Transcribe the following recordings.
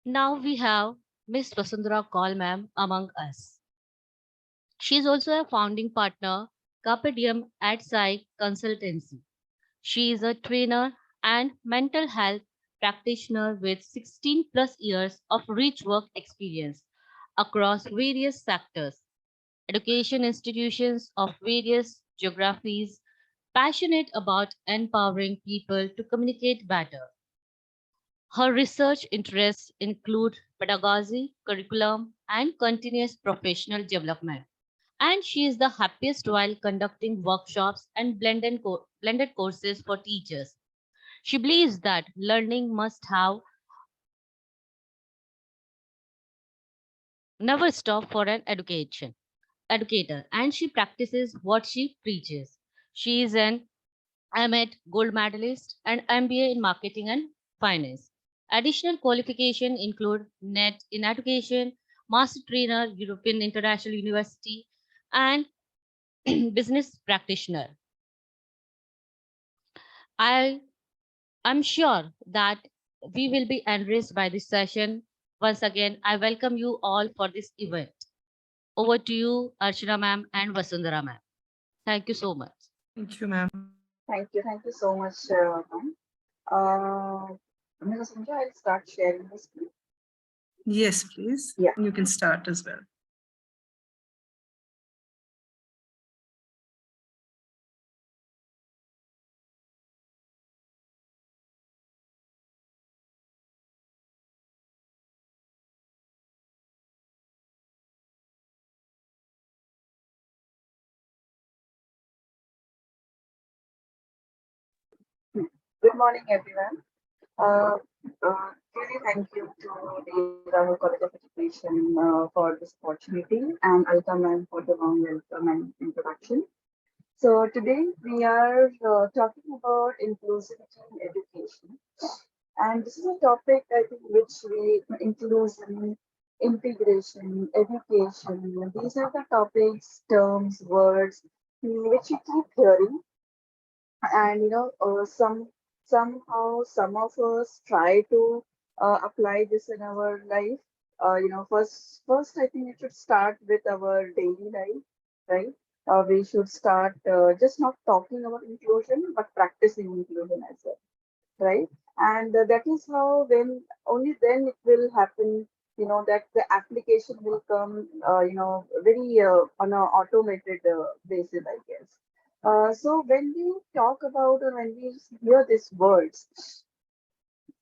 Now we have Miss Vasundara Kaul ma'am among us. She is also a founding partner, Carpe Diem at Psych Consultancy. She is a trainer and mental health practitioner with 16 plus years of rich work experience across various sectors, education institutions of various geographies, passionate about empowering people to communicate better. Her research interests include pedagogy, curriculum, and continuous professional development. And she is the happiest while conducting workshops and blended courses for teachers. She believes that learning must have never stop for an educator, and she practices what she preaches. She is an AMET gold medalist and MBA in marketing and finance. Additional qualification include NET in education, master trainer, European International University, and business practitioner. I am sure that we will be enriched by this session. Once again, I welcome you all for this event. Over to you, Archana ma'am and Vasundara ma'am. Thank you so much. Thank you, ma'am. Thank you so much, ma'am. Ms. Sandhya, I'll start sharing the screen. Yes, please. Yeah. You can start as well. Good morning, everyone. Uh, really thank you to the Rahul College of Education for this opportunity and Alka ma'am for the warm welcome and introduction. So today we are talking about inclusivity in education. And this is a topic I think which we inclusion, integration, education. These are the topics, terms, words which we keep hearing, and somehow some of us try to apply this in our life. First I think it should start with our daily life, right? We should start just not talking about inclusion but practicing inclusion as well, right? And that is how, when only then it will happen, that the application will come, very on a automated basis, I guess. So when we talk about, or when we hear these words,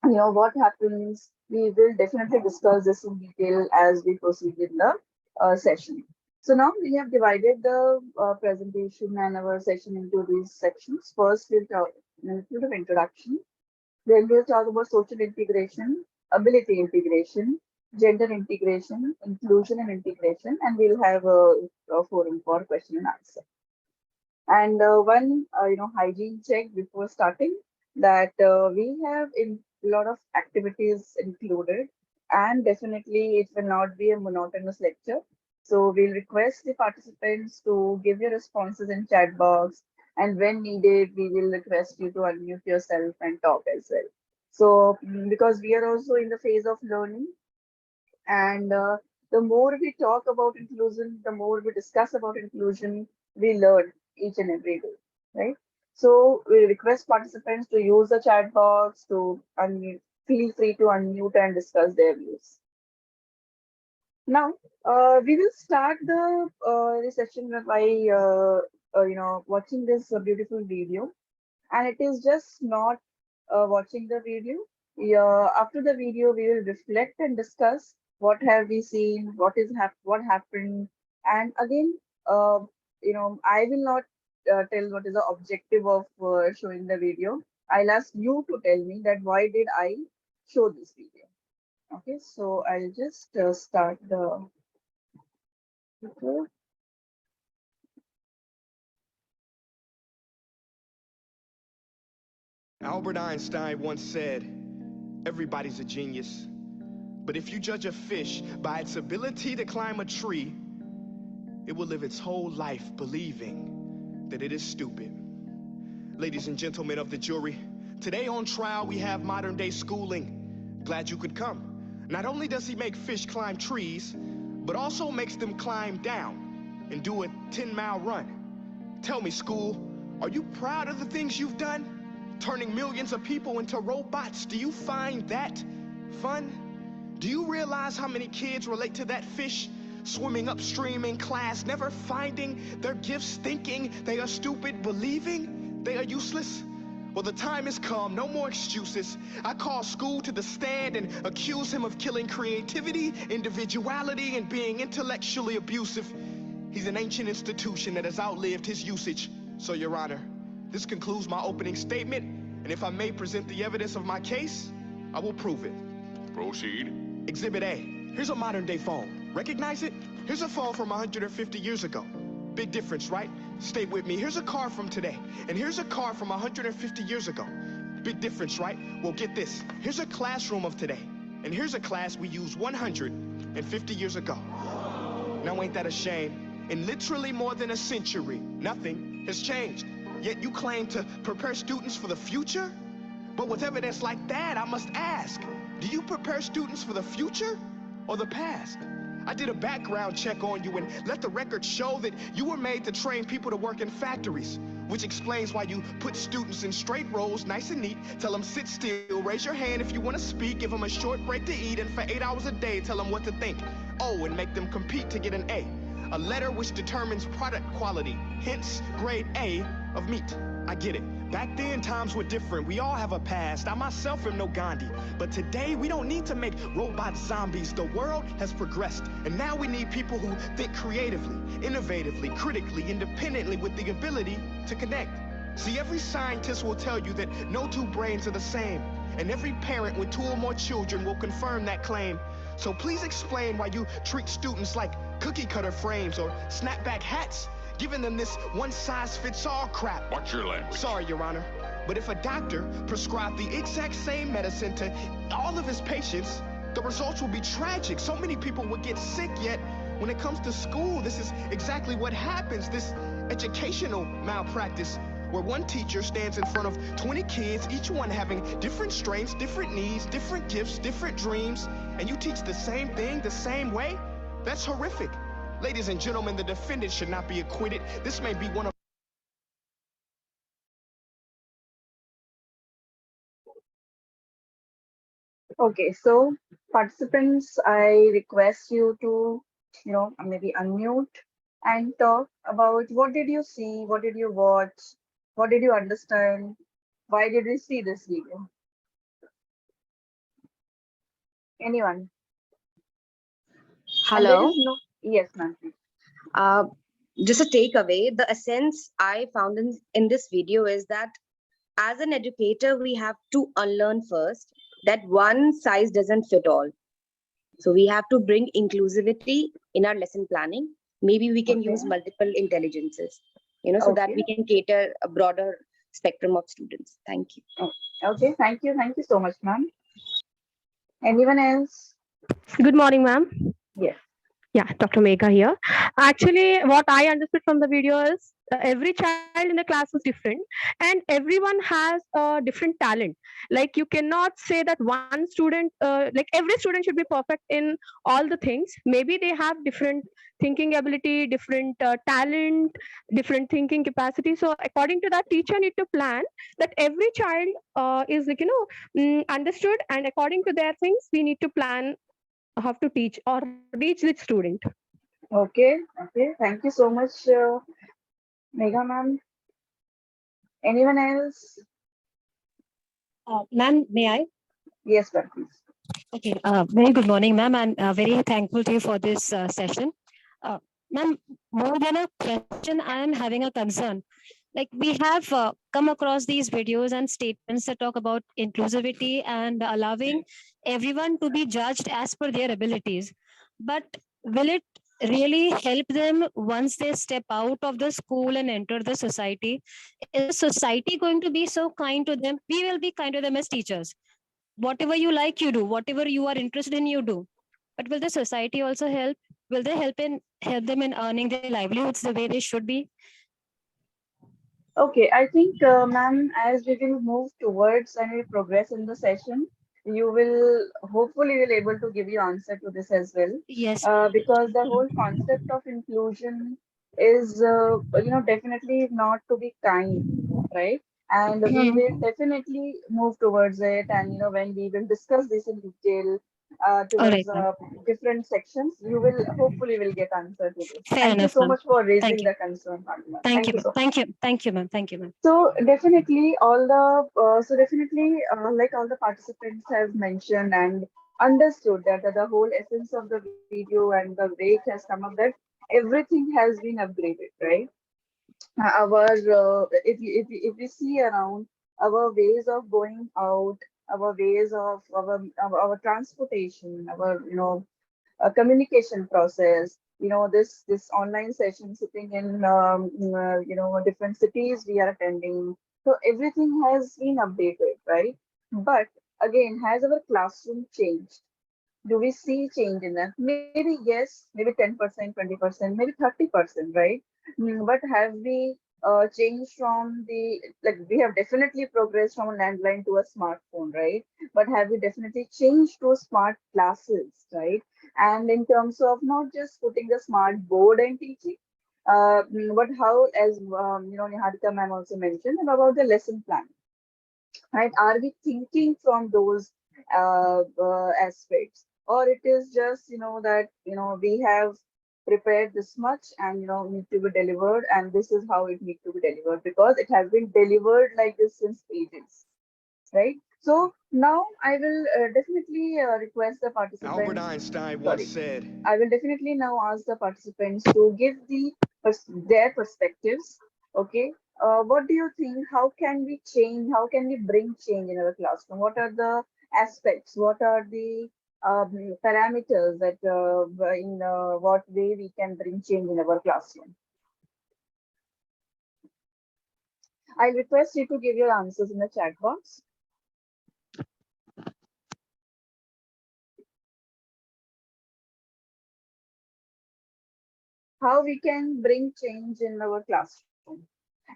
what happens, we will definitely discuss this in detail as we proceed in the session. So now we have divided the presentation and our session into these sections. First, we'll talk a little bit of introduction, then we'll talk about social integration, ability integration, gender integration, inclusion and integration, and we'll have a forum for question and answer. And one, hygiene check before starting, that we have in a lot of activities included, and definitely it will not be a monotonous lecture. So we'll request the participants to give your responses in chat box, and when needed, we will request you to unmute yourself and talk as well. So because we are also in the phase of learning, and the more we talk about inclusion, the more we discuss about inclusion, we learn each and every day, right? So we request participants to use the chat box to unmute, feel free to unmute and discuss their views. Now, we will start the session by watching this watching this video, and it is just not watching the video. Yeah, after the video, we will reflect and discuss what have we seen, what happened, and again, uh, I will not tell what is the objective of showing the video. I'll ask you to tell me that why did I show this video. Okay, so I'll just start the video. Albert Einstein once said, everybody's a genius, but if you judge a fish by its ability to climb a tree, it will live its whole life believing that it is stupid. Ladies and gentlemen of the jury, today on trial we have modern day schooling. Glad you could come. Not only does he make fish climb trees, but also makes them climb down and do a 10-mile run. Tell me, school, are you proud of the things you've done? Turning millions of people into robots, do you find that fun? Do you realize how many kids relate to that fish? Swimming upstream in class, never finding their gifts, thinking they are stupid, believing they are useless? Well, the time has come, no more excuses. I call school to the stand and accuse him of killing creativity, individuality, and being intellectually abusive. He's an ancient institution that has outlived his usage. So, Your Honor, this concludes my opening statement, and if I may present the evidence of my case, I will prove it. Proceed. Exhibit A. Here's a modern-day phone. Recognize it? Here's a phone from 150 years ago. Big difference, right? Stay with me. Here's a car from today, and here's a car from 150 years ago. Big difference, right? Well, get this. Here's a classroom of today, and here's a class we used 150 years ago. Now, ain't that a shame? In literally more than a century, nothing has changed. Yet you claim to prepare students for the future? But with evidence like that, I must ask, do you prepare students for the future or the past? I did a background check on you and let the record show that you were made to train people to work in factories, which explains why you put students in straight rows, nice and neat, tell them sit still, raise your hand if you want to speak, give them a short break to eat, and for 8 hours a day, tell them what to think. Oh, and make them compete to get an A. A letter which determines product quality, hence grade A of meat. I get it. Back then, times were different. We all have a past. I myself am no Gandhi. But today, we don't need to make robots zombies. The world has progressed. And now we need people who think creatively, innovatively, critically, independently, with the ability to connect. See, every scientist will tell you that no two brains are the same. And every parent with 2 or more children will confirm that claim. So please explain why you treat students like cookie cutter frames or snapback hats, giving them this one-size-fits-all crap. Watch your language. Sorry, Your Honor, but if a doctor prescribed the exact same medicine to all of his patients, the results will be tragic. So many people would get sick, yet when it comes to school, this is exactly what happens, this educational malpractice, where one teacher stands in front of 20 kids, each one having different strengths, different needs, different gifts, different dreams, and you teach the same thing the same way? That's horrific. Ladies and gentlemen, the defendant should not be acquitted. This may be one of Okay, so participants, I request you to, maybe unmute and talk about what did you see, what did you watch, what did you understand, why did you see this video? Anyone? And there Hello. is no, yes, ma'am. Please. Just a takeaway. The essence I found in this video is that as an educator, we have to unlearn first that one size doesn't fit all. So we have to bring inclusivity in our lesson planning. Maybe we can use multiple intelligences, so that we can cater a broader spectrum of students. Thank you. Okay, thank you. Thank you so much, ma'am. Anyone else? Good morning, ma'am. Yes. Yeah, Dr. Megha here. Actually, what I understood from the video is every child in the class is different and everyone has a different talent. Like you cannot say that one student, like every student should be perfect in all the things. Maybe they have different thinking ability, different talent, different thinking capacity. So according to that, teacher need to plan that every child is like, understood, and according to their things, we need to plan how to teach or reach the student. Okay. Thank you so much, Megha ma'am. Anyone else? Ma'am, may I? Yes, ma'am, please. Okay. Very good morning, ma'am, and very thankful to you for this session. Ma'am, more than a question, I am having a concern. Like we have come across these videos and statements that talk about inclusivity and allowing everyone to be judged as per their abilities. But will it really help them once they step out of the school and enter the society? Is the society going to be so kind to them? We will be kind to them as teachers. Whatever you like, you do. Whatever you are interested in, you do. But will the society also help? Will they help them in earning their livelihoods the way they should be? Okay, I think, ma'am, as we will move towards and we progress in the session, you will hopefully will able to give you answer to this as well, Yes. because the whole concept of inclusion is definitely not to be kind, right? And we Hmm. will definitely move towards it, and when we will discuss this in detail All towards right, ma'am. different sections, you will hopefully will get answer to this. Fair Thank you enough, so ma'am. much for Thank raising you. the concern, Fatima. Thank Thank you, you ma'am. so much. Thank you. Thank you, ma'am. Thank you, ma'am. So definitely like all the participants have mentioned and understood that the whole essence of the video and the way it has come up, that everything has been upgraded, right? Our if we see around, our ways of going out, our ways of our transportation, our communication process, this online session, sitting in different cities we are attending, so everything has been updated, right? But again, has our classroom changed? Do we see change in that? Maybe yes, maybe 10%, 20%, maybe 30%, right? But have we changed from the, like, we have definitely progressed from a landline to a smartphone, right? But have we definitely changed to smart classes, right? And in terms of not just putting the smart board and teaching, but how, as Niharika ma'am also mentioned about the lesson plan, right? Are we thinking from those aspects, or it is just that we have prepared this much and need to be delivered, and this is how it needs to be delivered because it has been delivered like this since ages, right? So now I will definitely request the Albert participants. Einstein once Sorry, said, I will definitely now ask the participants to give their perspectives. Okay, what do you think? How can we change? How can we bring change in our classroom? What are the aspects? What are the parameters that in what way we can bring change in our classroom? I'll request you to give your answers in the chat box. How we can bring change in our classroom?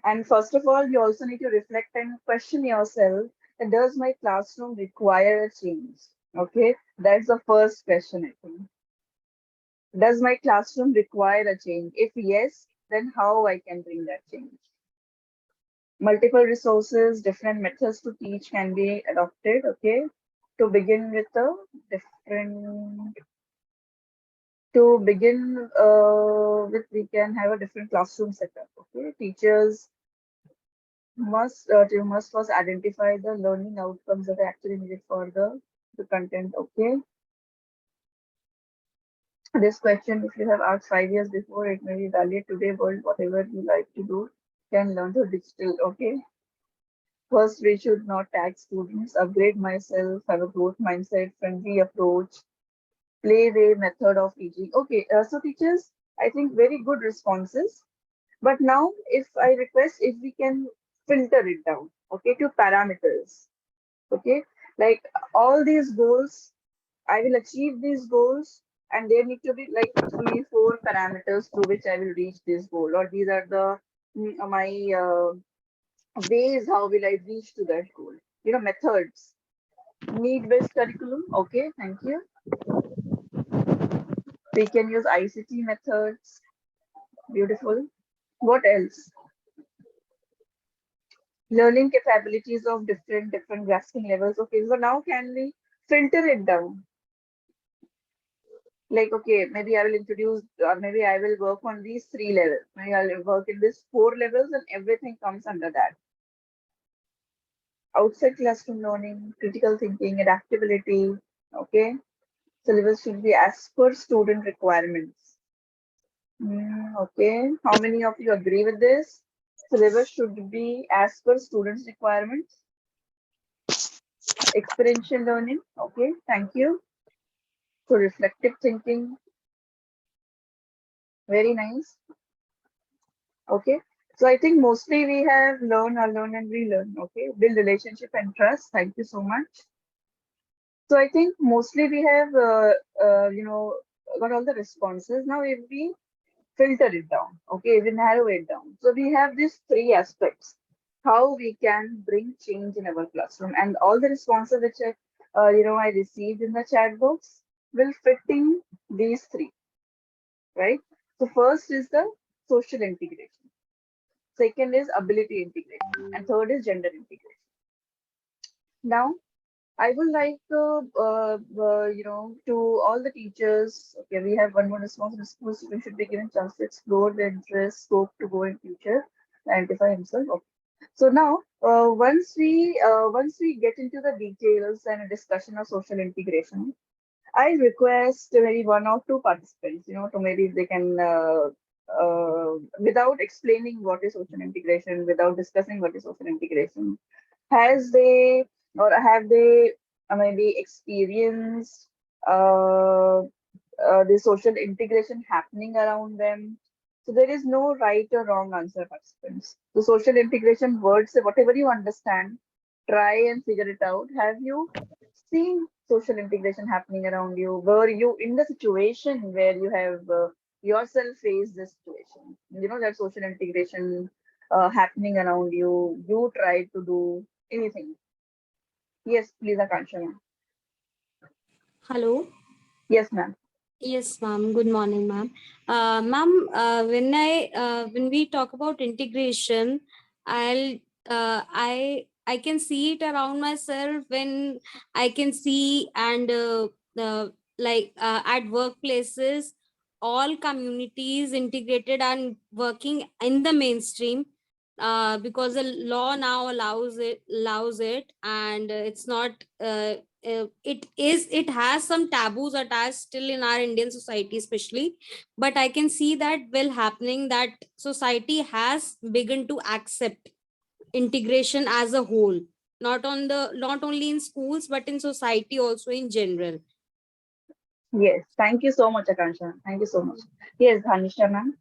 And first of all, you also need to reflect and question yourself that does my classroom require a change? Okay, that's the first question, I think. Does my classroom require a change? If yes, then how I can bring that change? Multiple resources, different methods to teach can be adopted. Okay, to begin with a different, to begin with, we can have a different classroom setup. Okay, teachers you must first identify the learning outcomes that are actually needed for the content. Okay, this question, if you have asked 5 years before, it may be valid today. World, whatever you like to do, can learn through digital. Okay, first we should not tag students. Upgrade myself. Have a growth mindset. Friendly approach. Play way method of teaching. Okay, so teachers, I think very good responses. But now, if I request, if we can filter it down, okay, to parameters. Okay, like all these goals, I will achieve these goals, and there need to be like 3 4 parameters through which I will reach this goal, or these are the my ways how will I reach to that goal. Methods. Need based curriculum. Okay, thank you. We can use ICT methods. Beautiful. What else? Learning capabilities of different grasping levels. Okay, so now can we filter it down? Like, okay, maybe I will introduce, or maybe I will work on these 3 levels. Maybe I'll work in this 4 levels, and everything comes under that. Outside classroom learning, critical thinking, adaptability. Okay, syllabus should be as per student requirements. Okay, how many of you agree with this? Syllabus should be as per students' requirements. Experiential learning. Okay, thank you. So reflective thinking, very nice. Okay. So I think mostly we have learn, unlearn, and relearn. Okay. Build relationship and trust. Thank you so much. So I think mostly we have, got all the responses. Now, if we filter it down, okay, we narrow it down. So we have these 3 aspects, how we can bring change in our classroom, and all the responses which I received in the chat box will fit in these three, right? So first is the social integration, second is ability integration, and third is gender integration. Now, I would like to all the teachers. Okay, we have one more response. School students should be given chance to explore their interest, scope to go in future, identify himself. Okay. So now, once we get into the details and a discussion of social integration, I request maybe one or two participants, to maybe if they can, without explaining what is social integration, without discussing what is social integration, has they or have they maybe experienced uh, the social integration happening around them? So there is no right or wrong answer, participants. The social integration words, whatever you understand, try and figure it out. Have you seen social integration happening around you? Were you in the situation where you have yourself faced this situation? That social integration happening around you. You tried to do anything. Yes, please, Akansha, ma'am. Hello. Yes, ma'am. Yes, ma'am. Good morning, ma'am. Ma'am, when we talk about integration, I'll I can see it around myself when I can see and at workplaces, all communities integrated and working in the mainstream. Because the law now allows it, and it's not it has some taboos attached still in our Indian society especially, but I can see that will happening, that society has begun to accept integration as a whole, not only in schools but in society also in general. Yes, thank you so much, Akansha. Thank you so much. Yes, Dhanisha, ma'am.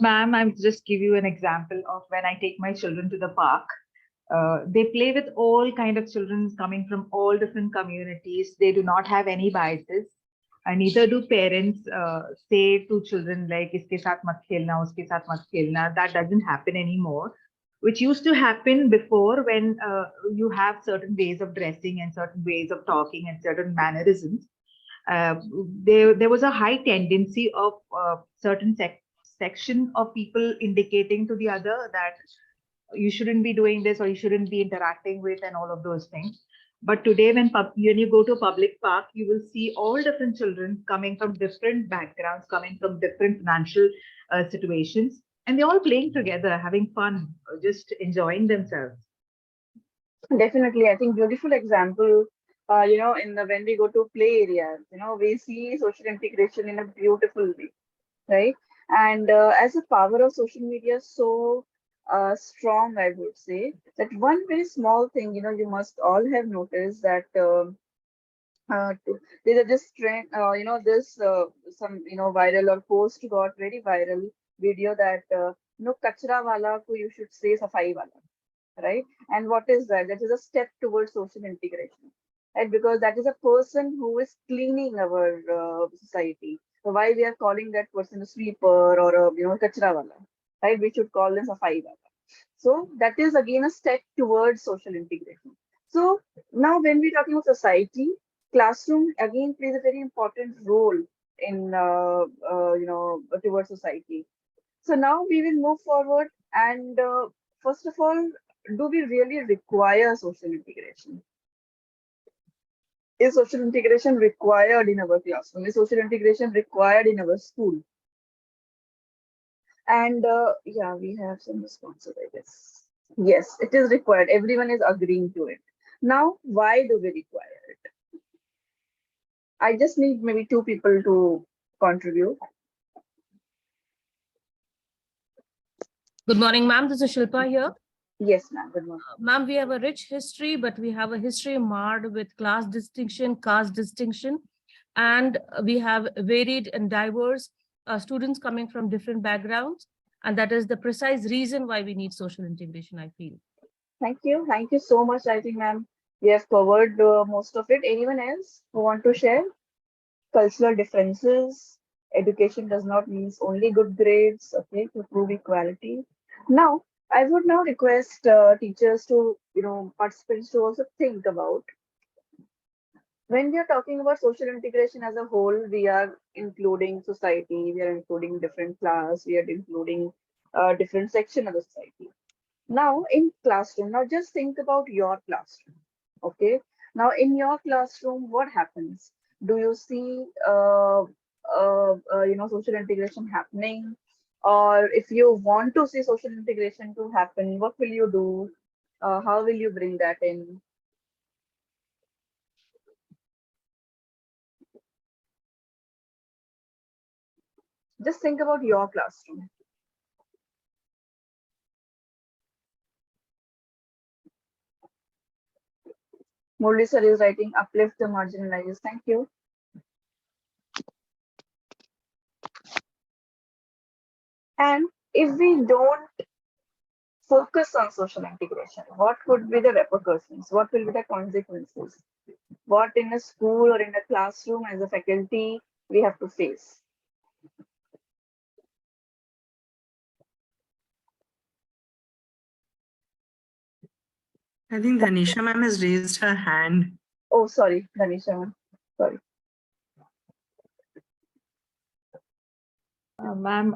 Ma'am, I'll just give you an example of when I take my children to the park. They play with all kind of children coming from all different communities. They do not have any biases. And neither do parents say to children like, iske saath mat khelna, uske saath mat khelna. That doesn't happen anymore, which used to happen before when you have certain ways of dressing and certain ways of talking and certain mannerisms. Uh, there was a high tendency of certain section of people indicating to the other that you shouldn't be doing this or you shouldn't be interacting with and all of those things. But today, when you go to a public park, you will see all different children coming from different backgrounds, coming from different financial situations, and they're all playing together, having fun, just enjoying themselves. Definitely, I think beautiful example. In the when we go to play areas, we see social integration in a beautiful way, right? And as a power of social media so strong, I would say that one very small thing, you must all have noticed that there's this trend, this some viral or post got very viral video that kachra wala ko you should say safai wala, right? And what is that? That is a step towards social integration, right? Because that is a person who is cleaning our society. So why we are calling that person a sweeper or a kachra wala, right? We should call them safai wala. So that is again a step towards social integration. So now when we're talking about society, classroom again plays a very important role in towards society. So now we will move forward and first of all, do we really require social integration? Is social integration required in our classroom? Is social integration required in our school? And yeah, we have some responses, I guess. Yes, it is required. Everyone is agreeing to it. Now, why do we require it? I just need maybe two people to contribute. Good morning, ma'am. This is Shilpa here. Yes, ma'am. Good morning. Ma'am, we have a rich history, but we have a history marred with class distinction, caste distinction, and we have varied and diverse students coming from different backgrounds. And that is the precise reason why we need social integration, I feel. Thank you. Thank you so much. I think, ma'am, we have covered most of it. Anyone else who want to share? Cultural differences. Education does not mean only good grades, okay, to prove equality. Now, I would now request teachers to, participants to also think about When we are talking about social integration as a whole, we are including society, we are including different class, we are including different section of the society. Now in classroom, now just think about your classroom. Okay. Now in your classroom, what happens? Do you see social integration happening? Or if you want to see social integration to happen, what will you do? How will you bring that in? Just think about your classroom. Murli sir is writing uplift the marginalized. Thank you. And if we don't focus on social integration, what could be the repercussions? What will be the consequences? What in a school or in a classroom as a faculty we have to face? I think Dhanisha ma'am has raised her hand. Oh, sorry, Dhanisha. Sorry. Ma'am,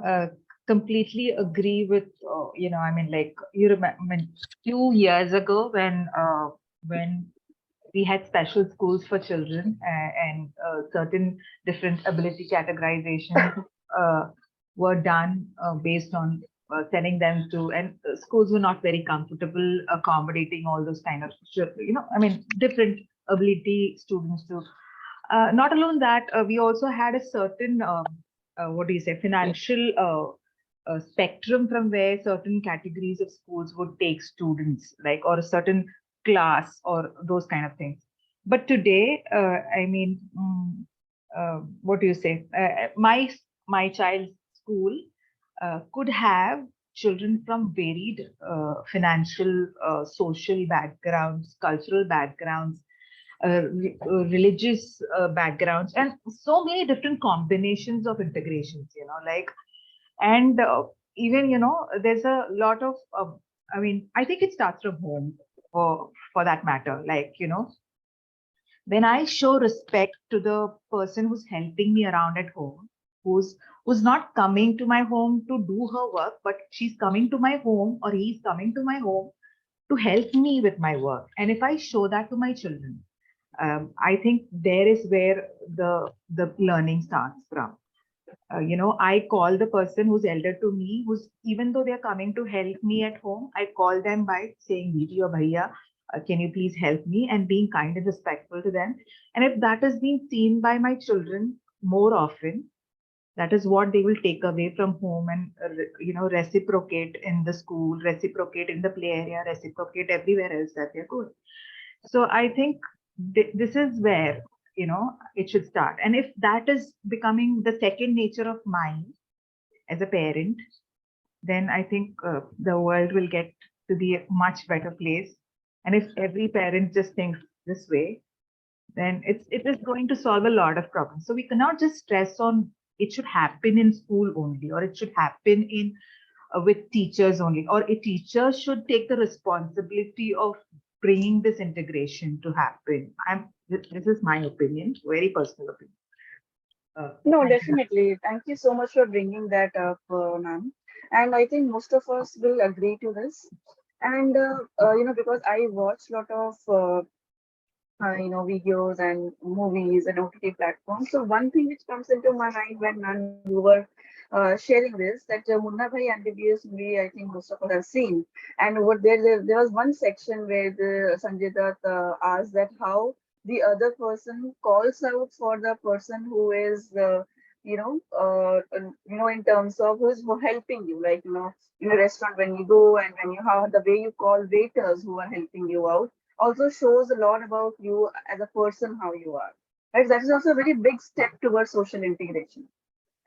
completely agree with, I mean, like, you remember, I mean, few years ago when we had special schools for children, and certain different ability categorization were done based on sending them to, and schools were not very comfortable accommodating all those kind of, I mean, different ability students to. Not alone that, we also had a certain, what do you say, financial spectrum from where certain categories of schools would take students, like, or a certain class or those kind of things. But today, I mean, what do you say? My child's school could have children from varied financial, social backgrounds, cultural backgrounds, religious backgrounds, and so many different combinations of integrations, like, and even, there's a lot of, I mean, I think it starts from home, for that matter. Like, when I show respect to the person who's helping me around at home, who's not coming to my home to do her work, but she's coming to my home, or he's coming to my home to help me with my work. And if I show that to my children, I think there is where the learning starts from. I call the person who's elder to me, who's, even though they're coming to help me at home, I call them by saying, Didi or Bhaiya, can you please help me? And being kind and respectful to them. And if that is being seen by my children more often, that is what they will take away from home, and reciprocate in the school, reciprocate in the play area, reciprocate everywhere else that they're going. So I think this is where, it should start. And if that is becoming the second nature of mine as a parent, then I think the world will get to be a much better place. And if every parent just thinks this way, then it is going to solve a lot of problems. So we cannot just stress on it should happen in school only, or it should happen in with teachers only, or a teacher should take the responsibility of bringing this integration to happen. This is my opinion, very personal opinion. No, Thank you. definitely. Thank you so much for bringing that up, ma'am. And I think most of us will agree to this. And because I watch a lot of videos and movies and OTT platforms. So one thing which comes into my mind when ma'am you were sharing this, that Munna Bhai MBBS movie, I think most of us have seen. And over there was one section where the Sanjay Dutt asked that how the other person calls out for the person who is, in terms of who's helping you, like, in a restaurant when you go, and when you have the way you call waiters who are helping you out also shows a lot about you as a person, how you are. Right? That is also a very big step towards social integration.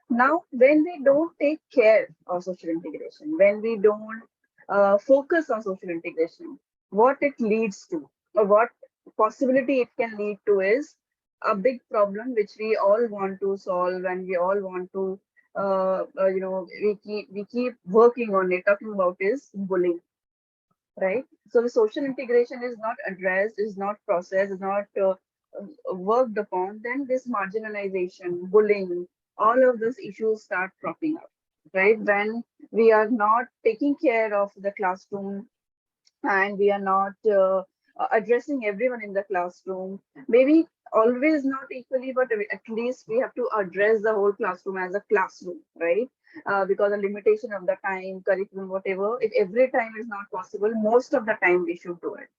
Now, when we don't take care of social integration, when we don't focus on social integration, what it leads to, or what possibility it can lead to, is a big problem which we all want to solve, and we all want to, we keep working on it, talking about, is bullying, right? So the social integration is not addressed, is not processed, is not worked upon, then this marginalization, bullying, all of those issues start cropping up, right? When we are not taking care of the classroom and we are not addressing everyone in the classroom, maybe always not equally, but at least we have to address the whole classroom as a classroom, right? Because the limitation of the time, curriculum, whatever, if every time is not possible, most of the time we should do it,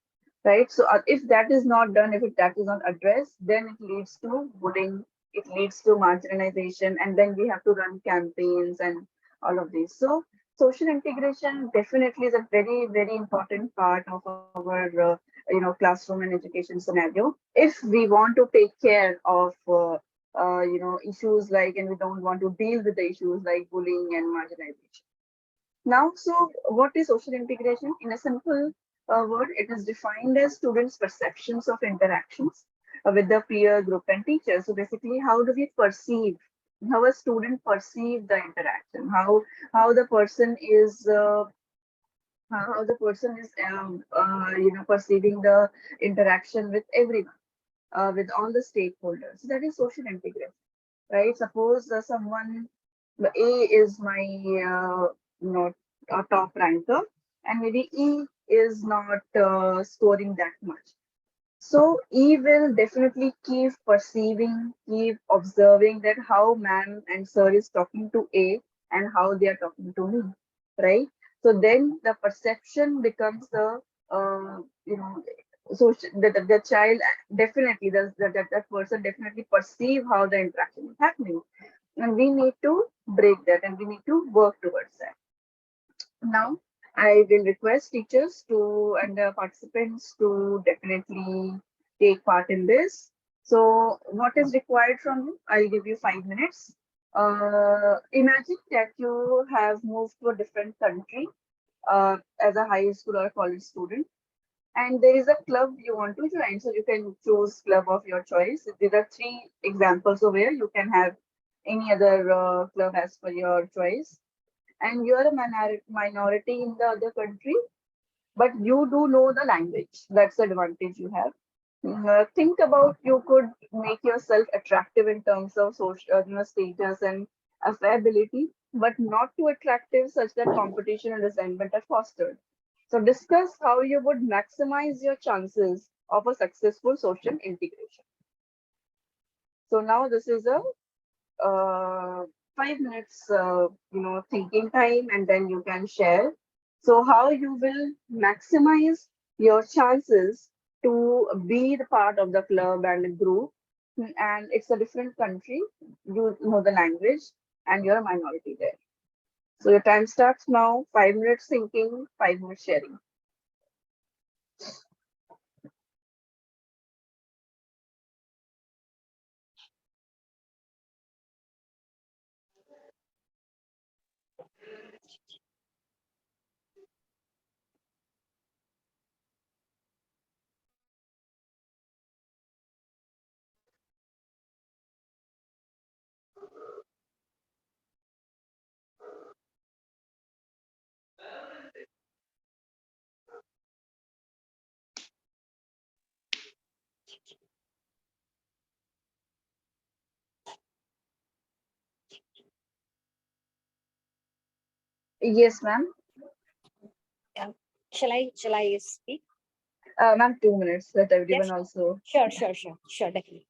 right? So if that is not done, if that is not addressed, then it leads to bullying, it leads to marginalization, and then we have to run campaigns and all of these. So social integration definitely is a very, very important part of our classroom and education scenario. If we want to take care of issues like, and we don't want to deal with the issues like bullying and marginalization. Now, so what is social integration? In a simple word, it is defined as students' perceptions of interactions with the peer group and teachers. So basically, how do we perceive, how a student perceive the interaction, how the person is perceiving the interaction with everyone, with all the stakeholders. So that is social integration, right? Suppose someone A is my a top ranker, and maybe E is not scoring that much. So E will definitely keep perceiving, keep observing that how ma'am and sir is talking to A and how they are talking to me, right? So then the perception becomes the uh, you know so the child definitely that person definitely perceive how the interaction is happening, and we need to break that and we need to work towards that. Now, I will request teachers to and the participants to definitely take part in this. So, what is required from you? I'll give you 5 minutes. Imagine that you have moved to a different country as a high school or college student, and there is a club you want to join. So, you can choose club of your choice. These are three examples of where you can have any other club as per your choice, and you are a minority in the other country, but you do know the language. That's the advantage you have. Think about you could make yourself attractive in terms of social status and affability, but not too attractive such that competition and resentment are fostered. So discuss how you would maximize your chances of a successful social integration. So now this is a 5 minutes, thinking time, and then you can share. So how you will maximize your chances to be the part of the club and the group, and it's a different country, you know the language, and you're a minority there. So your time starts now. 5 minutes thinking, 5 minutes sharing. Yes, ma'am. Yeah. Shall I speak? Ma'am, 2 minutes. Let everyone Yes. also. Sure, definitely.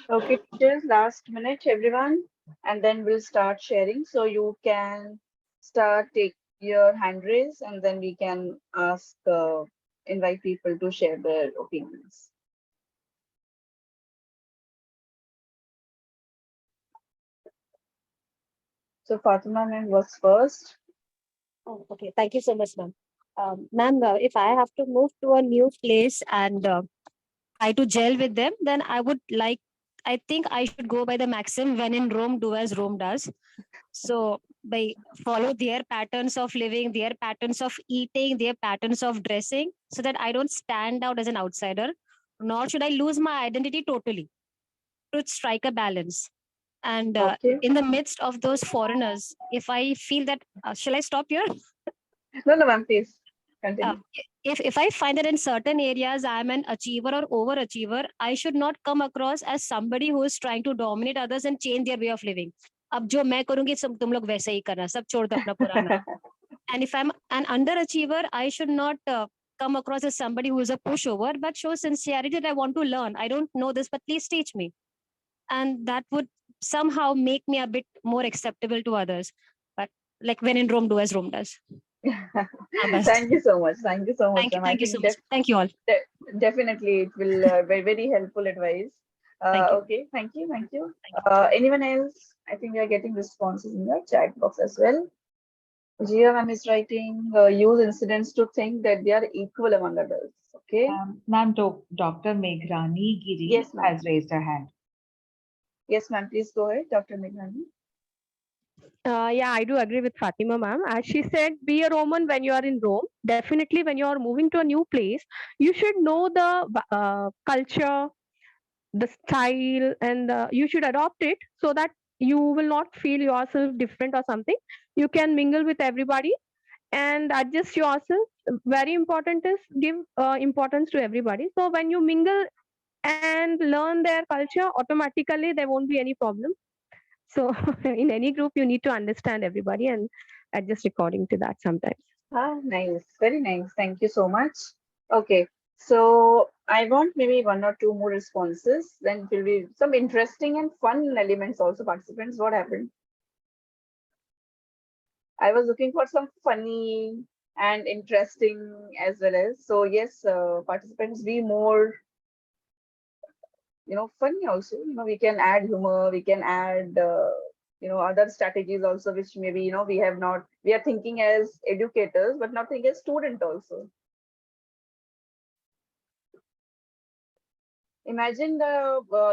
Okay, teachers, last minute, everyone, and then we'll start sharing. So you can start take your hand raise, and then we can ask, invite people to share their opinions. So Fatima ma'am was first. Oh, okay. Thank you so much, ma'am. Ma'am, if I have to move to a new place and try to gel with them, then I think I should go by the maxim when in Rome, do as Rome does. So, by follow their patterns of living, their patterns of eating, their patterns of dressing, so that I don't stand out as an outsider, nor should I lose my identity totally to strike a balance. And Okay. in the midst of those foreigners, if I feel that, shall I stop here? No, no, ma'am, please uh, continue. if I find that in certain areas I'm an achiever or overachiever, I should not come across as somebody who is trying to dominate others and change their way of living. अब जो मैं करूंगी सब तुम लोग वैसे ही करना, सब छोड़ दो अपना पुराना. And if I'm an underachiever, I should not come across as somebody who is a pushover, but show sincerity that I want to learn. I don't know this, but please teach me. And that would somehow make me a bit more acceptable to others. But like when in Rome, do as Rome does. Best. Thank you so much. Thank you so much, ma'am. I Thank you so think much. Thank you all. definitely it will be very helpful advice. Thank you. Okay, thank you, thank you. Thank you. Anyone else? I think we are getting responses in the chat box as well. Gia ma'am is writing, use incidents to think that they are equal among adults. Okay. Ma'am, Dr. Meghrani Giri Yes, ma'am. has raised her hand. Yes, ma'am. Please go ahead, Dr. Meghani. Yeah, I do agree with Fatima, ma'am. As she said, be a Roman when you are in Rome. Definitely, when you are moving to a new place, you should know the culture, the style, and you should adopt it so that you will not feel yourself different or something. You can mingle with everybody and adjust yourself. Very important is give importance to everybody. So when you mingle and learn their culture, automatically there won't be any problem. So in any group, you need to understand everybody and adjust according to that sometimes. Ah, nice. Very nice. Thank you so much. Okay. So I want maybe one or two more responses. Then it will be some interesting and fun elements also, participants. What happened? I was looking for some funny and interesting as well as. So yes, participants, be more, funny also. We can add humor, we can add, other strategies also, which maybe, we have not, we are thinking as educators, but not thinking as student also. Imagine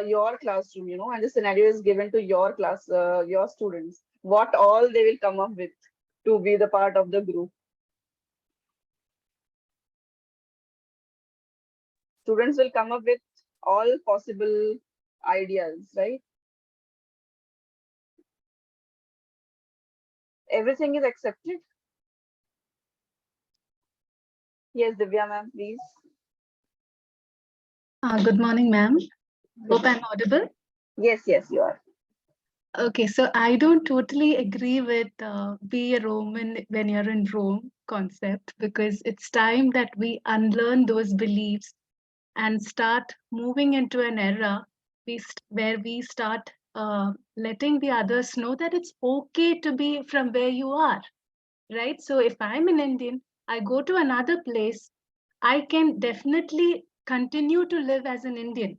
your classroom, and the scenario is given to your class, your students. What all they will come up with to be the part of the group. Students will come up with all possible ideas, right? Everything is accepted. Yes, Divya ma'am, please. Good morning, ma'am. Hope I'm audible. Yes, you are. Okay, so I don't totally agree with be a Roman when you're in Rome concept, because it's time that we unlearn those beliefs and start moving into an era where we start letting the others know that it's okay to be from where you are, right? So if I'm an Indian, I go to another place, I can definitely continue to live as an Indian.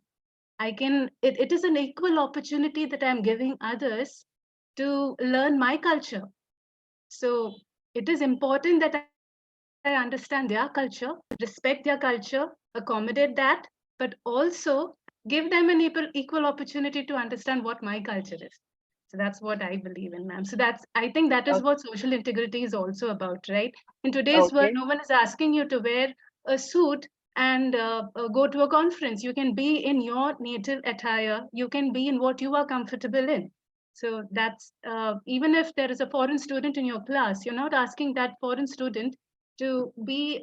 It is an equal opportunity that I'm giving others to learn my culture. So it is important that I understand their culture, respect their culture, accommodate that, but also give them an equal opportunity to understand what my culture is. So that's what I believe in, ma'am. So I think that is what social integrity is also about, right? In today's world, Okay. no one is asking you to wear a suit and go to a conference. You can be in your native attire. You can be in what you are comfortable in. So that's even if there is a foreign student in your class, you're not asking that foreign student to be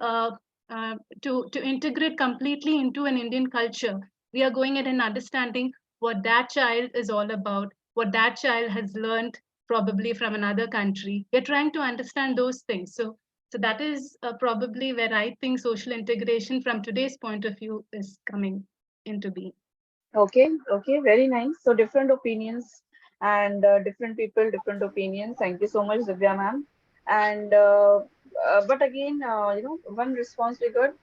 to integrate completely into an Indian culture. We are going at and understanding what that child is all about, what that child has learned probably from another country. We're trying to understand those things. So that is probably where I think social integration from today's point of view is coming into being. Okay, very nice. So different opinions and different people, different opinions. Thank you so much, Divya ma'am. And but again, one response we got: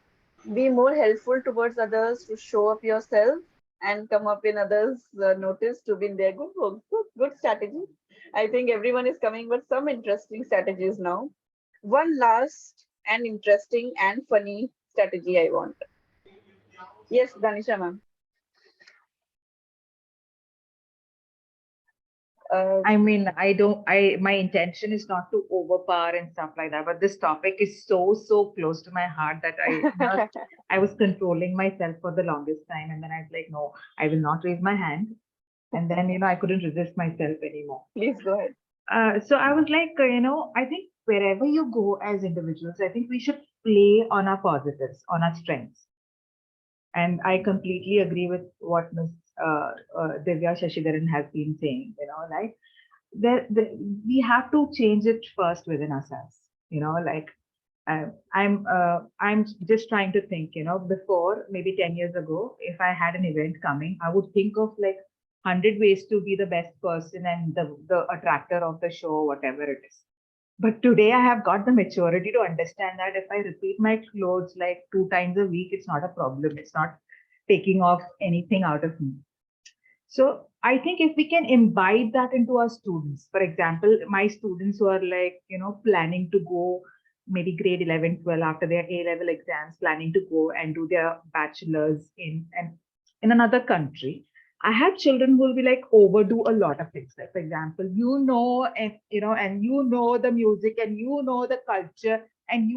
be more helpful towards others to show up yourself and come up in others' notice to be in their good work. Good strategy. I think everyone is coming with some interesting strategies now. One last and interesting and funny strategy I want. Yes, Danisha ma'am. Uh, I mean, my intention is not to overpower and stuff like that, but this topic is so close to my heart that I was controlling myself for the longest time. And then I was like, no, I will not raise my hand. And then, I couldn't resist myself anymore. Please go ahead. So I was like, I think wherever you go as individuals, I think we should play on our positives, on our strengths. And I completely agree with what Ms. Divya Shashidharan has been saying, like we have to change it first within ourselves, like I'm just trying to think, before maybe 10 years ago, if I had an event coming, I would think of like 100 ways to be the best person and the attractor of the show, whatever it is. But today I have got the maturity to understand that if I repeat my clothes like 2 times a week, it's not a problem. It's not taking off anything out of me. So I think if we can imbibe that into our students, for example, my students who are like, planning to go maybe grade 11, 12 after their A-level exams, planning to go and do their bachelor's in another country. I have children who will be like overdo a lot of things. Like, for example, and the music and the culture and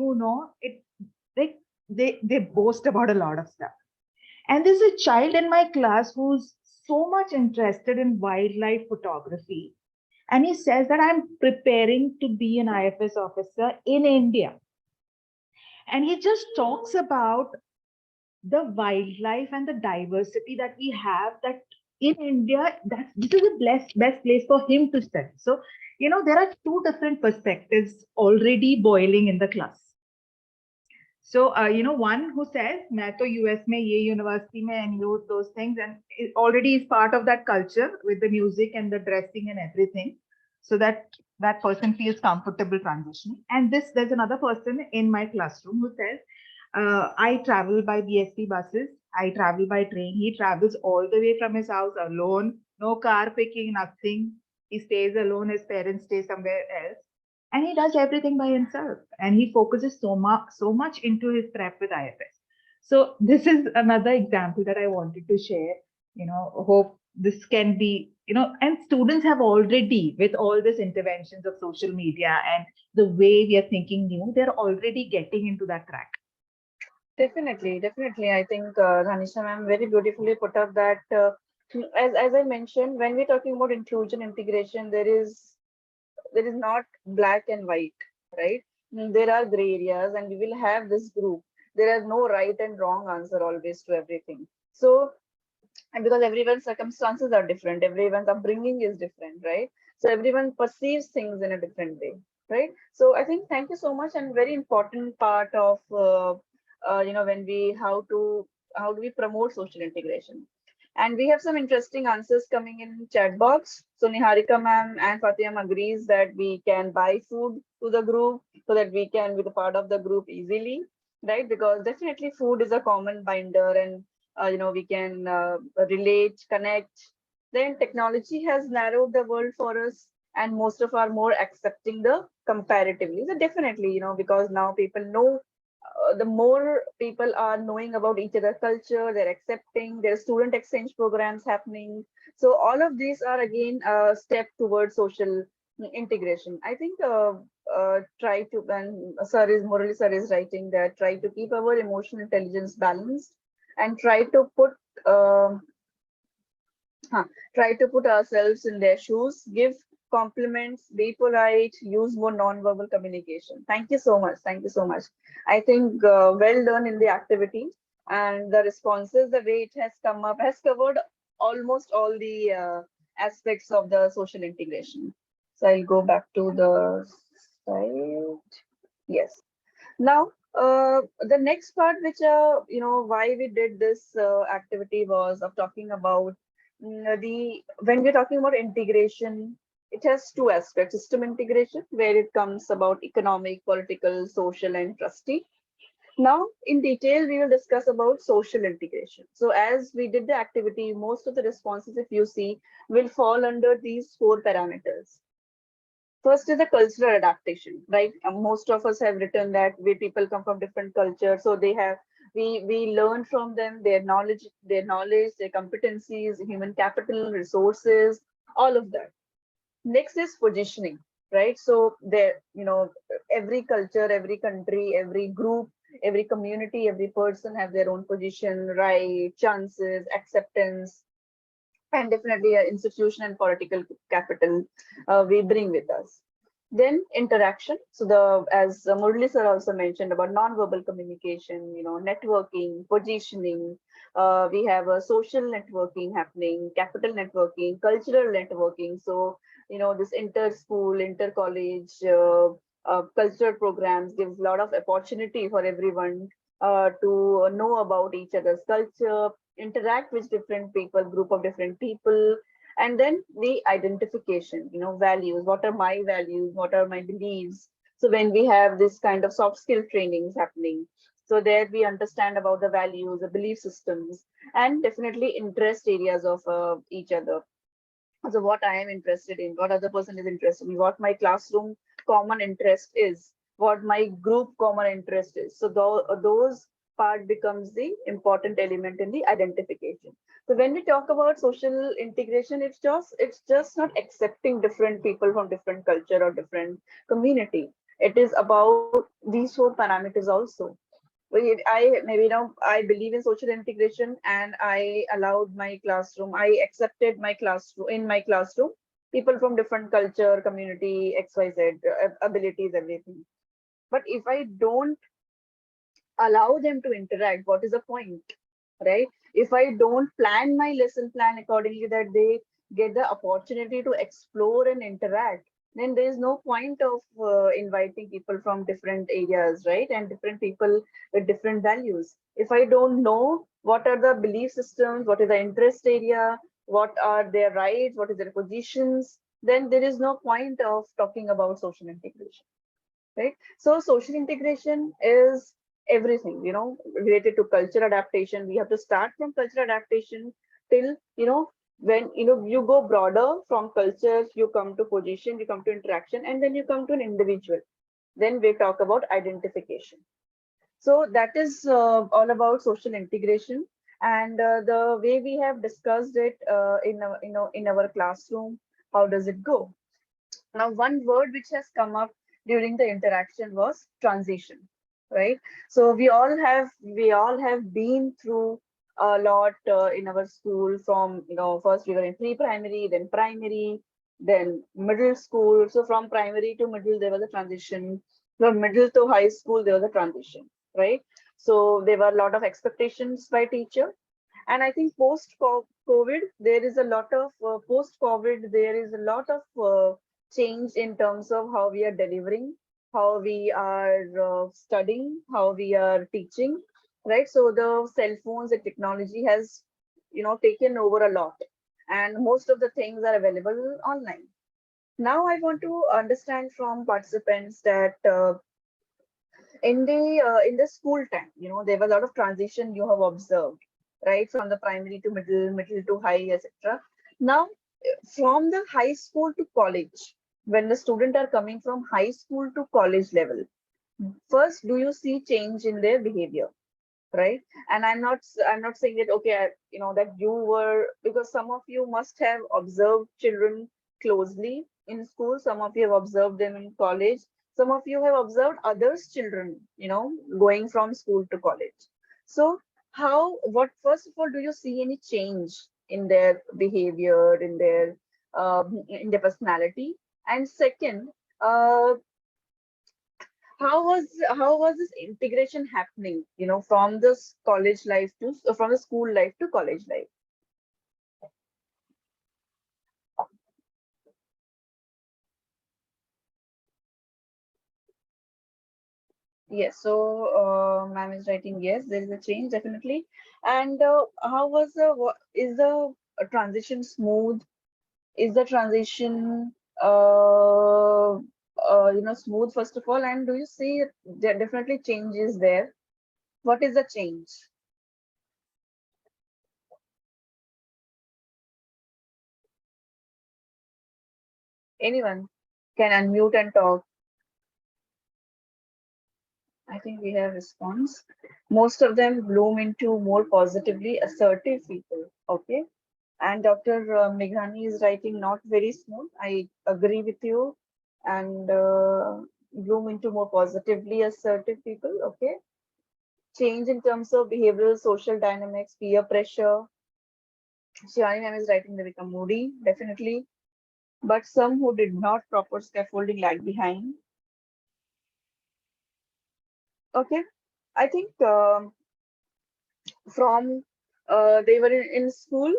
it, like they boast about a lot of stuff. And there's a child in my class who's so much interested in wildlife photography. And he says that I'm preparing to be an IFS officer in India. And he just talks about the wildlife and the diversity that we have, that in India, this is the best place for him to study. So, there are two different perspectives already boiling in the class. So, one who says, मैं तो US में ये university में and those things, and it already is part of that culture with the music and the dressing and everything, so that person feels comfortable transitioning. And there's another person in my classroom who says, I travel by BST buses, I travel by train. He travels all the way from his house alone, no car picking, nothing. He stays alone. His parents stay somewhere else. And he does everything by himself, and he focuses so much into his prep with IFS. So this is another example that I wanted to share. Hope this can be, and students have already, with all these interventions of social media and the way we are thinking new, they're already getting into that track. Definitely. I think Dhanisha ma'am very beautifully put up that as I mentioned, when we're talking about inclusion, integration, there is not black and white, right? There are gray areas, and we will have this group. There is no right and wrong answer always to everything. So, and because everyone's circumstances are different, everyone's upbringing is different, right? So everyone perceives things in a different way, right? So I think thank you so much, and very important part of when we how do we promote social integration. And we have some interesting answers coming in chat box. So Niharika ma'am and Fatima agrees that we can buy food to the group so that we can be the part of the group easily, right? Because definitely food is a common binder, and we can relate, connect. Then technology has narrowed the world for us, and most of are more accepting the comparatively. So definitely, because now people know, the more people are knowing about each other culture, they're accepting, there are student exchange programs happening. So all of these are again a step towards social integration. I think try to, and Murali sir is writing that, try to keep our emotional intelligence balanced and uh, try to put ourselves in their shoes, give compliments, be polite, use more non-verbal communication. Thank you so much. Thank you so much. I think well done in the activity, and the responses, the way it has come up, has covered almost all the aspects of the social integration. So I'll go back to the side. Yes. Now, The next part, which why we did this activity was of talking about the when we're talking about integration, it has two aspects: system integration, where it comes about economic, political, social, and trustee. Now, in detail, we will discuss about social integration. So, as we did the activity, most of the responses, if you see, will fall under these four parameters. First is the cultural adaptation, right? Most of us have written that we people come from different cultures, so they have we learn from them their knowledge, their competencies, human capital, resources, all of that. Next is positioning, right? So there, every culture, every country, every group, every community, every person have their own position, right, chances, acceptance, and definitely an institution and political capital we bring with us. Then interaction. So the as Murli sir also mentioned about non-verbal communication, networking, positioning. We have a social networking happening, capital networking, cultural networking. So this inter-school, inter-college, cultural programs gives a lot of opportunity for everyone to know about each other's culture, interact with different people, group of different people, and then the identification, values. What are my values? What are my beliefs? So when we have this kind of soft skill trainings happening, so there we understand about the values, the belief systems, and definitely interest areas of each other. So what I am interested in, what other person is interested in, what my classroom common interest is, what my group common interest is. So those part becomes the important element in the identification. So when we talk about social integration, it's just not accepting different people from different culture or different community. It is about these four parameters also. I believe in social integration, and I allowed my classroom. I accepted my classroom in my classroom people from different culture, community, XYZ, abilities, everything. But if I don't allow them to interact, what is the point, right? If I don't plan my lesson plan accordingly that they get the opportunity to explore and interact, then there is no point of inviting people from different areas, right? And different people with different values. If I don't know what are the belief systems, what is the interest area, what are their rights, what is their positions, then there is no point of talking about social integration, right? So social integration is everything, related to culture adaptation. We have to start from culture adaptation till, when, you go broader from culture, you come to position, you come to interaction, and then you come to an individual. Then we talk about identification. So that is all about social integration. And the way we have discussed it in our classroom, how does it go? Now, one word which has come up during the interaction was transition, right? So we all have been through a lot in our school. From first we were in pre-primary, then primary, then middle school. So from primary to middle there was a transition. From middle to high school there was a transition, right? So there were a lot of expectations by teacher, and I think post COVID, there is a lot of post COVID, there is a lot of change in terms of how we are delivering, how we are studying, how we are teaching, right? So the cell phones and technology has, taken over a lot, and most of the things are available online. Now I want to understand from participants that in the school time, there was a lot of transition you have observed, right, from the primary to middle, middle to high, etc. Now, from the high school to college, when the student are coming from high school to college level, first, do you see change in their behavior, right? And I'm not saying that, okay, that you were, because some of you must have observed children closely in school, some of you have observed them in college, some of you have observed others children, going from school to college. So what first of all, do you see any change in their behavior, in their personality? And second, uh, how was this integration happening, from this college life to from the school life to college life? Yes, so ma'am is writing yes, there is a change definitely. And how was is the transition smooth? Is the transition smooth first of all? And do you see there definitely changes there? What is the change? Anyone can unmute and talk. I think we have response. Most of them bloom into more positively assertive people. Okay. And Dr. Meghani is writing not very smooth. I agree with you. And bloom into more positively assertive people. Okay. Change in terms of behavioral, social dynamics, peer pressure. Shivani ma'am is writing they become moody, definitely. But some who did not proper scaffolding lag behind. Okay. I think from they were in school,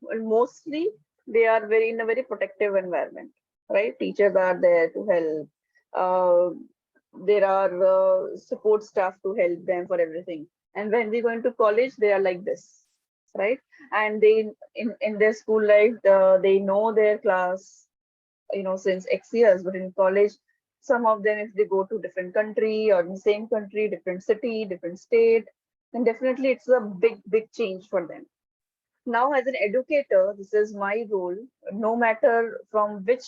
mostly they are very in a very protective environment, right? Teachers are there to help. There are support staff to help them for everything. And when we go into college, they are like this, right? And they in their school life, they know their class, since X years. But in college, some of them, if they go to different country or in the same country, different city, different state, then definitely it's a big change for them. Now as an educator, this is my role, no matter from which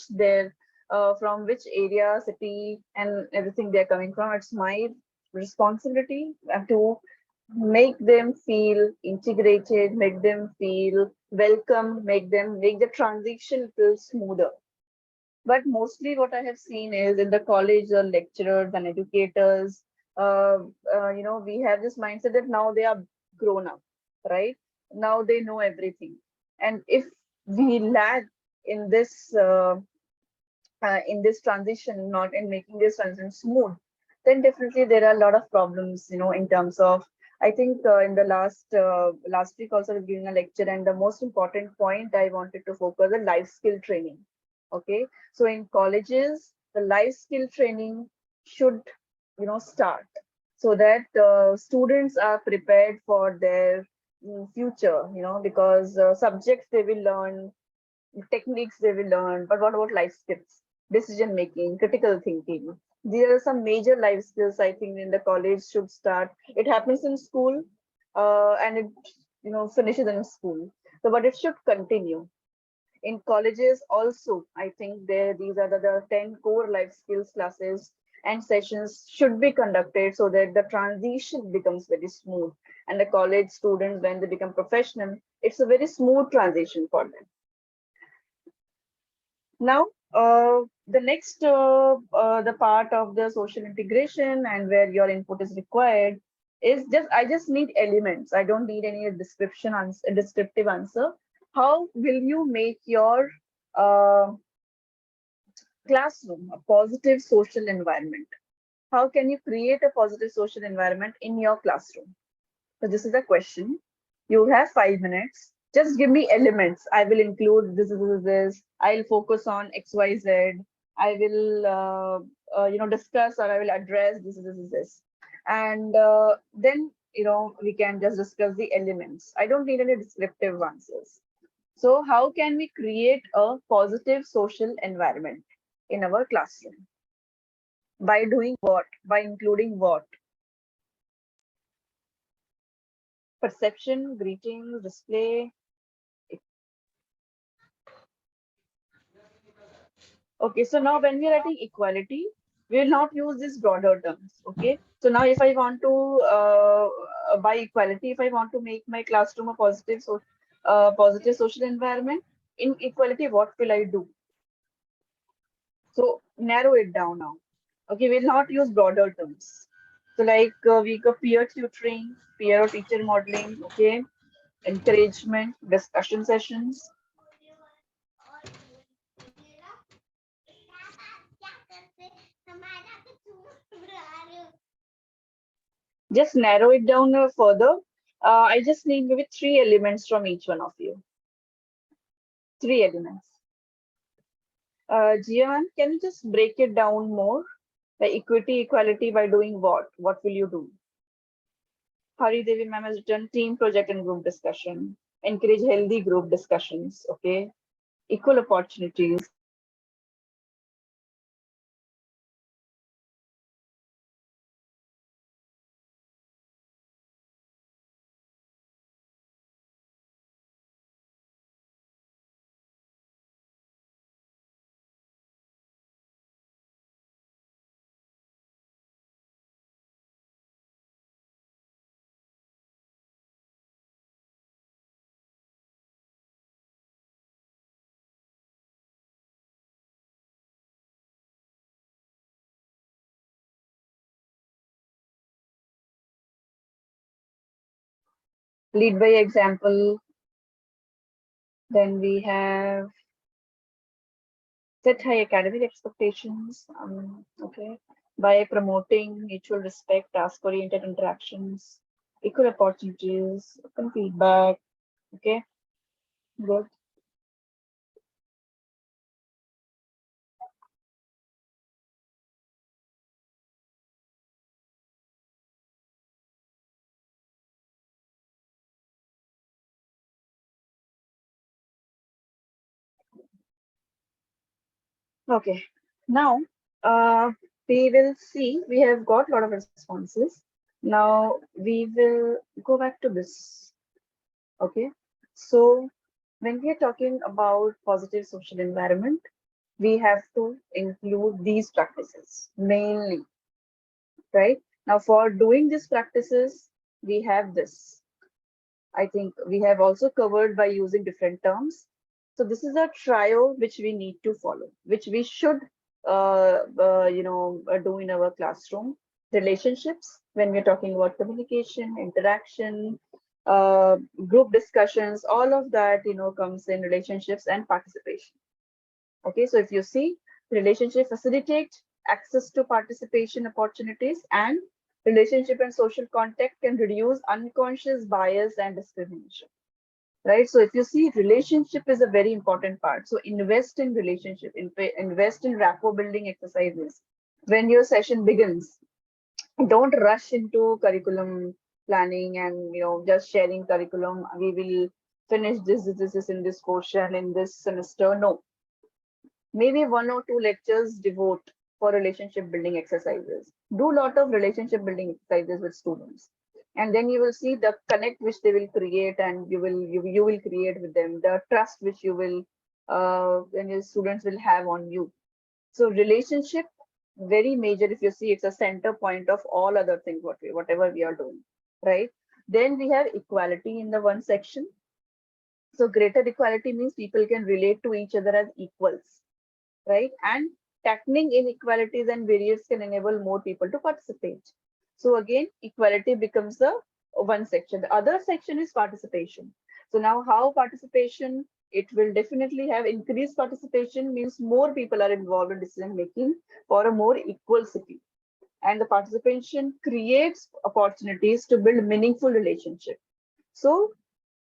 area, city, and everything they're coming from. It's my responsibility to make them feel integrated, make them feel welcome, make the transition feel smoother. But mostly what I have seen is in the college, lecturers and educators, we have this mindset that now they are grown up, right? Now they know everything. And if we lag in this transition, not in making this transition smooth, then definitely there are a lot of problems, in terms of, I think in the last week also I was giving a lecture, and the most important point I wanted to focus on life skill training. Okay, so in colleges, the life skill training should, start so that students are prepared for their future, because subjects they will learn, techniques they will learn, but what about life skills? Decision making, critical thinking. There are some major life skills I think in the college should start. It happens in school, and it finishes in school. So, but it should continue in colleges also. I think these are the 10 core life skills classes and sessions should be conducted so that the transition becomes very smooth, and the college students, when they become professional, it's a very smooth transition for them. Now, the next, the part of the social integration and where your input is required is I just need elements. I don't need any descriptive answer. How will you make your uh, classroom a positive social environment? How can you create a positive social environment in your classroom? So this is a question. You have 5 minutes. Just give me elements. I will include this. I'll focus on X, Y, Z. I will, discuss, or I will address this. And then, we can just discuss the elements. I don't need any descriptive answers. So how can we create a positive social environment in our classroom? By doing what? By including what? Perception, greetings, display. Okay, so now when we are writing equality, we will not use these broader terms. Okay, so now if I want to, by equality, if I want to make my classroom a positive social environment, in equality, what will I do? So narrow it down now. Okay, we'll not use broader terms. So like we go peer tutoring, peer or teacher modeling, okay, encouragement, discussion sessions. Just narrow it down further. I just need maybe 3 elements from each one of you. 3 elements. Jian, can you just break it down more? Like equity, equality by doing what? What will you do? Hari Devi ma'am has written team project and group discussion. Encourage healthy group discussions. Okay. Equal opportunities. Lead by example. Then we have set high academic expectations. Okay. By promoting mutual respect, task-oriented interactions, equal opportunities, open feedback. Okay. Good. Okay. Now, uh, we will see, we have got a lot of responses. Now, we will go back to this. Okay. So, when we are talking about positive social environment, we have to include these practices mainly, right? Now, for doing these practices, we have this. I think we have also covered by using different terms. So this is a trio which we need to follow, which we should, do in our classroom. Relationships, when we're talking about communication, interaction, group discussions, all of that, comes in relationships and participation. Okay, so if you see, relationship facilitate access to participation opportunities, and relationship and social contact can reduce unconscious bias and discrimination. Right. So if you see, relationship is a very important part. So invest in relationship, invest in rapport building exercises. When your session begins, don't rush into curriculum planning and just sharing curriculum. We will finish this is in this portion in this semester. No, maybe one or two lectures devote for relationship building exercises. Do a lot of relationship building exercises with students, and then you will see the connect which they will create, and you will create with them the trust which you will and your students will have on you. So relationship, very major. If you see, it's a center point of all other things whatever we are doing, right? Then we have equality in the one section. So greater equality means people can relate to each other as equals, right? And tackling inequalities and barriers can enable more people to participate. So again, equality becomes the one section. The other section is participation. So now how participation, it will definitely have increased participation means more people are involved in decision making for a more equal city. And the participation creates opportunities to build meaningful relationship. So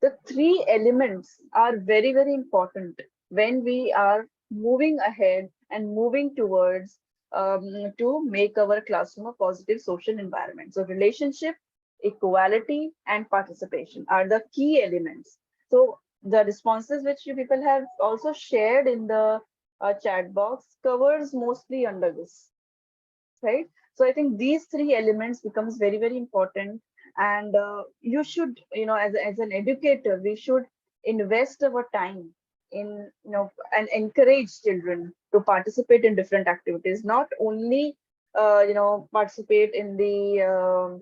the three elements are very, very important when we are moving ahead and moving towards to make our classroom a positive social environment. So relationship, equality, and participation are the key elements. So the responses which you people have also shared in the chat box covers mostly under this, right? So I think these three elements becomes very, very important. And you should, as an educator, we should invest our time in, and encourage children to participate in different activities, not only, participate in the,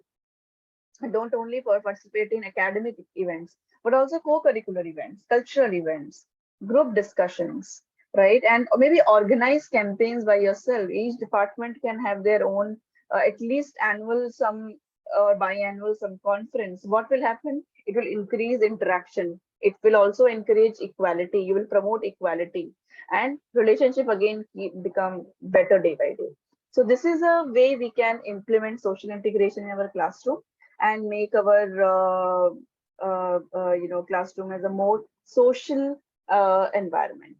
don't only participate in academic events, but also co-curricular events, cultural events, group discussions, right? And maybe organize campaigns by yourself. Each department can have their own, at least annual some or biannual some conference. What will happen? It will increase interaction. It will also encourage equality. You will promote equality, and relationship again become better day by day. So this is a way we can implement social integration in our classroom and make our classroom as a more social environment.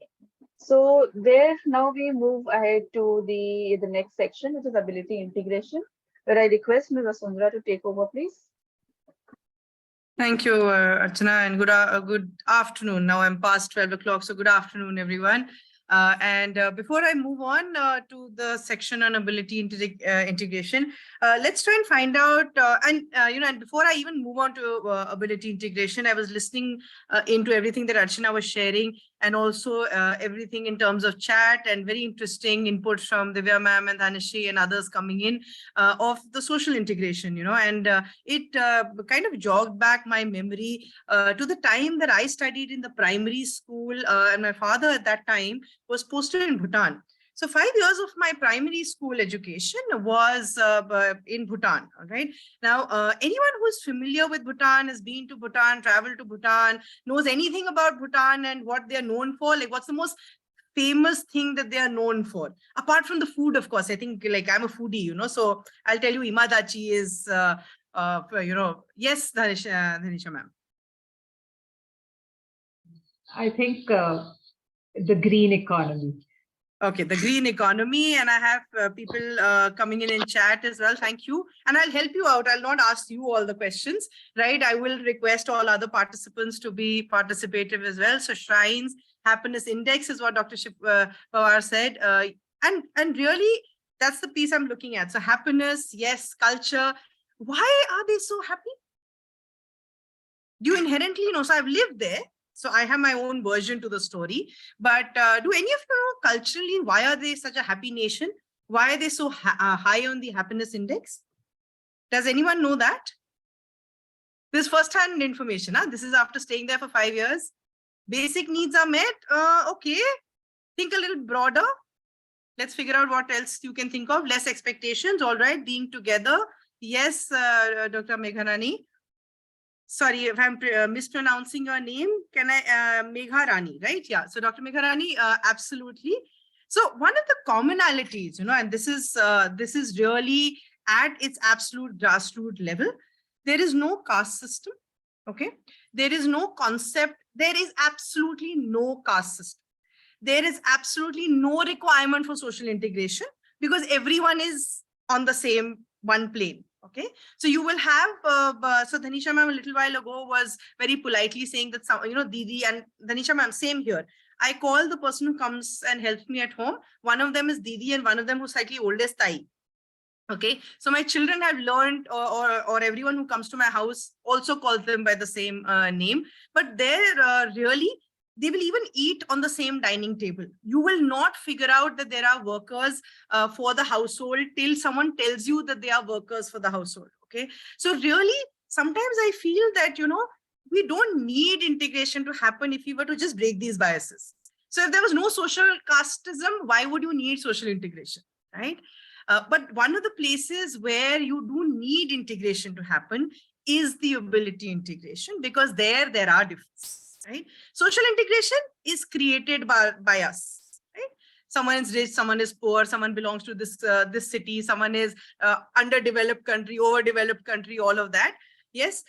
So there now we move ahead to the next section, which is ability integration, where I request Ms. Vasundara to take over, please. Thank you, Archana, and good afternoon. Now I'm past 12 o'clock, so good afternoon, everyone. Before I move on to the section on ability integration, let's try and find out, and before I even move on to ability integration, I was listening into everything that Archana was sharing, and also everything in terms of chat, and very interesting input from Divya ma'am and Dhanashri and others coming in of the social integration, and it kind of jogged back my memory to the time that I studied in the primary school, and my father at that time was posted in Bhutan. So 5 years of my primary school education was in Bhutan. All right. Now, anyone who's familiar with Bhutan, has been to Bhutan, traveled to Bhutan, knows anything about Bhutan and what they're known for, like what's the most famous thing that they are known for, apart from the food, of course. I think, like, I'm a foodie, so I'll tell you, imadachi is, yes, Dhanisha ma'am. I think the green economy. Okay, the green economy, and I have people coming in chat as well. Thank you. And I'll help you out. I'll not ask you all the questions, right? I will request all other participants to be participative as well. So shrines, happiness index is what Dr. Pawar said. And really, that's the piece I'm looking at. So happiness, yes, culture. Why are they so happy? Do you inherently know? So I've lived there. So I have my own version to the story. But do any of you know culturally, why are they such a happy nation? Why are they so high on the happiness index? Does anyone know that? This first-hand information. Huh? This is after staying there for 5 years. Basic needs are met. Okay. Think a little broader. Let's figure out what else you can think of. Less expectations. All right. Being together. Yes, Dr. Megharani. Sorry if I'm mispronouncing your name. Can I, Megharani, right? Yeah. So Dr. Megharani, absolutely. So one of the commonalities, and this is really at its absolute grassroots level. There is no caste system. Okay. There is no concept. There is absolutely no caste system. There is absolutely no requirement for social integration because everyone is on the same one plane. Okay, so you will have, so Dhanisha ma'am a little while ago was very politely saying that some, Didi, and Dhanisha ma'am, same here. I call the person who comes and helps me at home. One of them is Didi and one of them who's slightly old is Tai. Okay, so my children have learned, or everyone who comes to my house also calls them by the same name, but they're really, they will even eat on the same dining table. You will not figure out that there are workers for the household till someone tells you that they are workers for the household. Okay, so really, sometimes I feel that, we don't need integration to happen if we were to just break these biases. So if there was no social casteism, why would you need social integration, right? But one of the places where you do need integration to happen is the ability integration, because there are differences. Right? Social integration is created by us. Right? Someone is rich, someone is poor, someone belongs to this city, someone is underdeveloped country, overdeveloped country, all of that. Yes,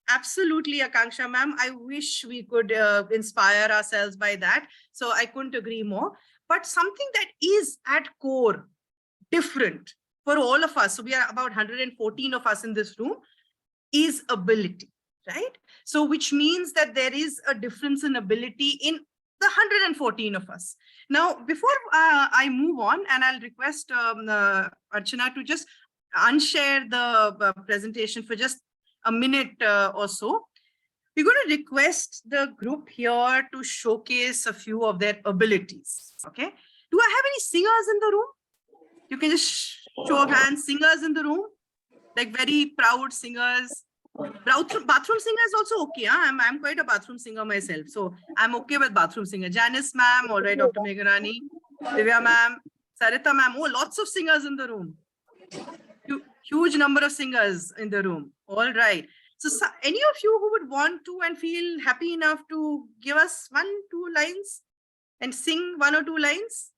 absolutely, Akanksha ma'am. I wish we could inspire ourselves by that. So I couldn't agree more. But something that is at core different for all of us, so we are about 114 of us in this room, is ability. Right? So which means that there is a difference in ability in the 114 of us. Now, before I move on, and I'll request Archana to just unshare the presentation for just a minute or so. We're going to request the group here to showcase a few of their abilities. Okay. Do I have any singers in the room? You can just show of hands, singers in the room, like very proud singers. Bathroom singer is also okay. Huh? I'm quite a bathroom singer myself. So I'm okay with bathroom singer. Janice ma'am, all right, Dr. Megharani, Divya ma'am, Sarita ma'am. Oh, lots of singers in the room. Huge number of singers in the room. All right. So any of you who would want to and feel happy enough to give us 1-2 lines and sing 1 or 2 lines?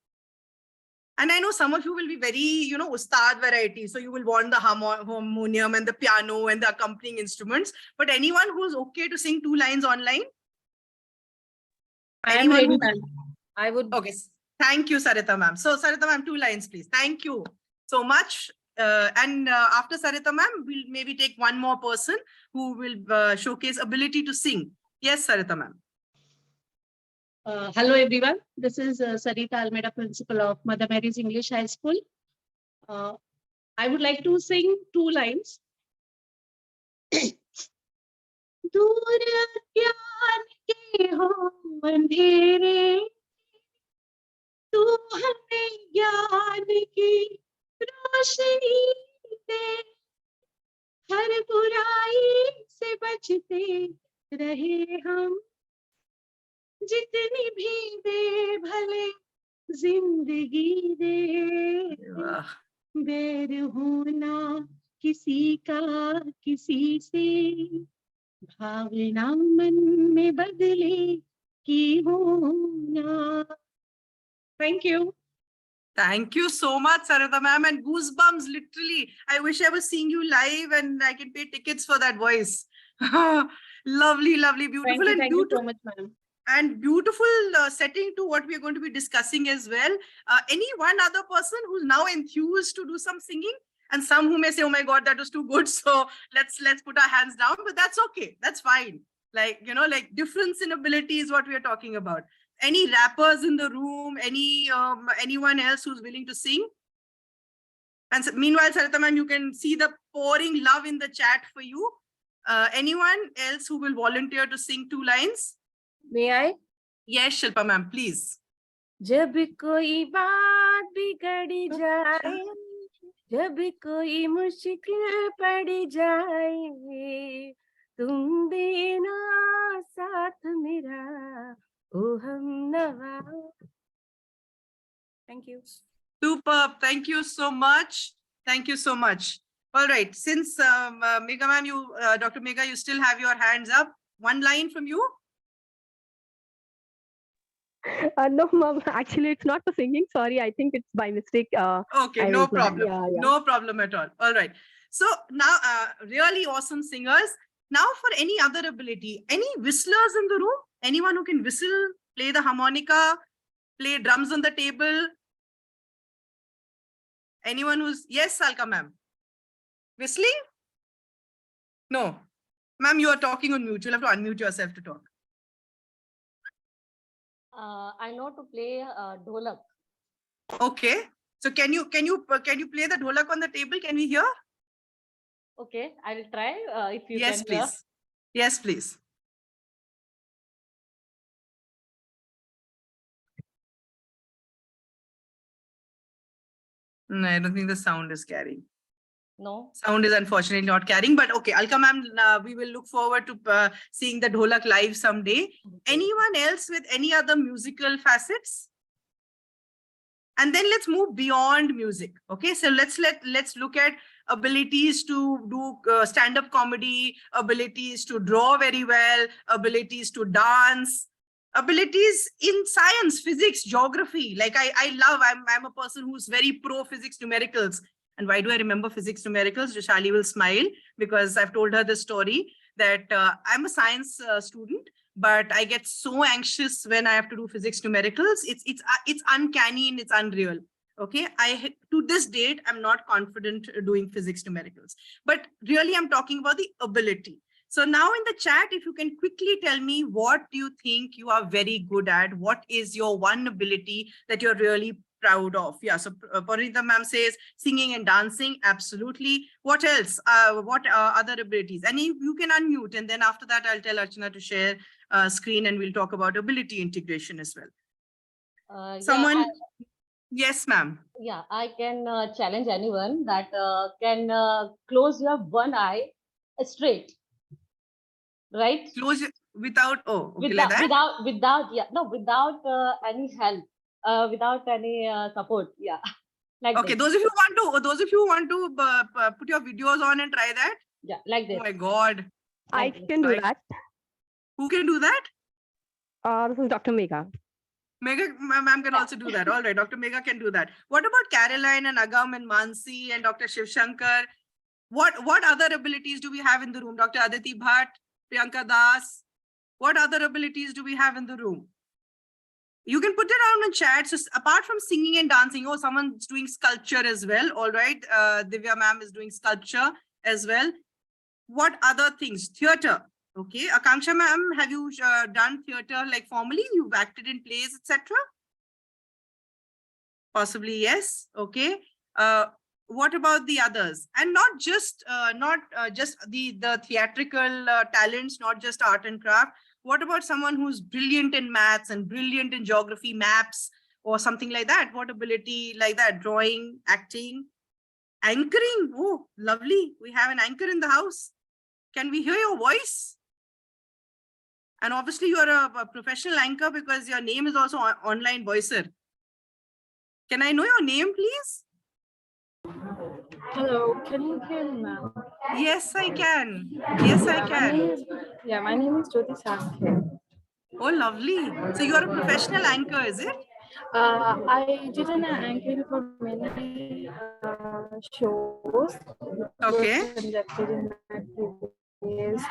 And I know some of you will be very, ustad variety. So you will want the harmonium and the piano and the accompanying instruments. But anyone who's okay to sing 2 lines online? I am ready. I would. Okay. Thank you, Sarita ma'am. So Sarita ma'am, 2 lines, please. Thank you so much. And after Sarita ma'am, we'll maybe take one more person who will showcase ability to sing. Yes, Sarita ma'am. Hello everyone, this is Sarita Almeida, principal of Mother Mary's English High School. I would like to sing 2 lines. दूर ज्ञान के हो अंधेरे, तू हमें ज्ञान की रोशनी दे, हर बुराई से बचते रहे हम, जितनी भी दे भले जिंदगी दे, बैर होना किसी का किसी से, भावना मन में बदले की होना. Thank you. Thank you so much, Sarita ma'am, and goosebumps, literally. I wish I was seeing you live and I can pay tickets for that voice. Lovely, lovely, beautiful. Thank you so much, ma'am. And beautiful setting to what we're going to be discussing as well. Any one other person who's now enthused to do some singing? And some who may say, oh my God, that was too good. So let's put our hands down, but that's okay. That's fine. Like, you know, like difference in ability is what we are talking about. Any rappers in the room, anyone else who's willing to sing? And so, meanwhile, Sarita ma'am, you can see the pouring love in the chat for you. Anyone else who will volunteer to sing 2 lines? May I? Yes, Shilpa ma'am, please. जब कोई बात बिगड़ जाए, जब कोई मुश्किल पड़ जाए, तुम देना साथ मेरा, ओ हमनवा. Thank you. Superb. Thank you so much. Thank you so much. All right. Since Megha ma'am, Dr. Megha, you still have your hands up. 1 line from you. No, ma'am. Actually, it's not for singing. Sorry, I think it's by mistake. Okay, no problem. No problem at all. All right. So now, really awesome singers. Now, for any other ability, any whistlers in the room? Anyone who can whistle, play the harmonica, play drums on the table? Anyone who's... Yes, Salka ma'am. Whistling? No. Ma'am, you are talking on mute. You'll have to unmute yourself to talk. I know to play dholak. Okay. So can you play the dholak on the table? Can we hear? Okay, I will try if you Yes, can hear. please. Yes, please. No, I don't think the sound is carrying. No. Sound is unfortunately not carrying, but okay, Alka ma'am, we will look forward to seeing the dholak live someday. Anyone else with any other musical facets? And then let's move beyond music. Okay, so let's look at abilities to do stand-up comedy, abilities to draw very well, abilities to dance, abilities in science, physics, geography. Like I'm a person who's very pro physics numericals. And why do I remember physics numericals? Shali will smile because I've told her the story that I'm a science student, but I get so anxious when I have to do physics numericals. It's uncanny and it's unreal. Okay, to this date, I'm not confident doing physics numericals, but really I'm talking about the ability. So now in the chat, if you can quickly tell me what do you think you are very good at? What is your one ability that you're really proud of? Yeah, so Parinita ma'am says singing and dancing. Absolutely. What else? What other abilities? And you can unmute, and then after that, I'll tell Archana to share screen and we'll talk about ability integration as well. Someone? Yes, ma'am. Yeah, I can challenge anyone that can close your one eye straight. Right? Close without, oh, okay, without, like that? without any help, without any support. Yeah. Like okay, this. those of you who want to put your videos on and try that. Yeah, like this. Oh my God. I can do that. Who can do that? This is Dr. Megha. Megha ma'am can also do that. All right, Dr. Megha can do that. What about Caroline and Agam and Mansi and Dr. Shiv Shankar? What other abilities do we have in the room? Dr. Aditi Bhatt, Priyanka Das. What other abilities do we have in the room? You can put it down in chat. So apart from singing and dancing, oh, someone's doing sculpture as well. All right. Divya ma'am is doing sculpture as well. What other things? Theater. Okay. Akanksha ma'am, have you done theater like formally? You've acted in plays, etc.? Possibly, yes. Okay. What about the others? And not just the theatrical talents, not just art and craft. What about someone who's brilliant in maths and brilliant in geography, maps, or something like that? What ability like that? Drawing, acting, anchoring. Oh, lovely. We have an anchor in the house. Can we hear your voice? And obviously you are a professional anchor because your name is also online voicer. Can I know your name, please? Hello, can you hear me, ma'am? Yes, I can. Yes, I can. My name is Jyoti Sankhe. Oh, lovely. So you are a professional anchor, is it? I did an anchoring for many shows. Okay. Were conducted in my previous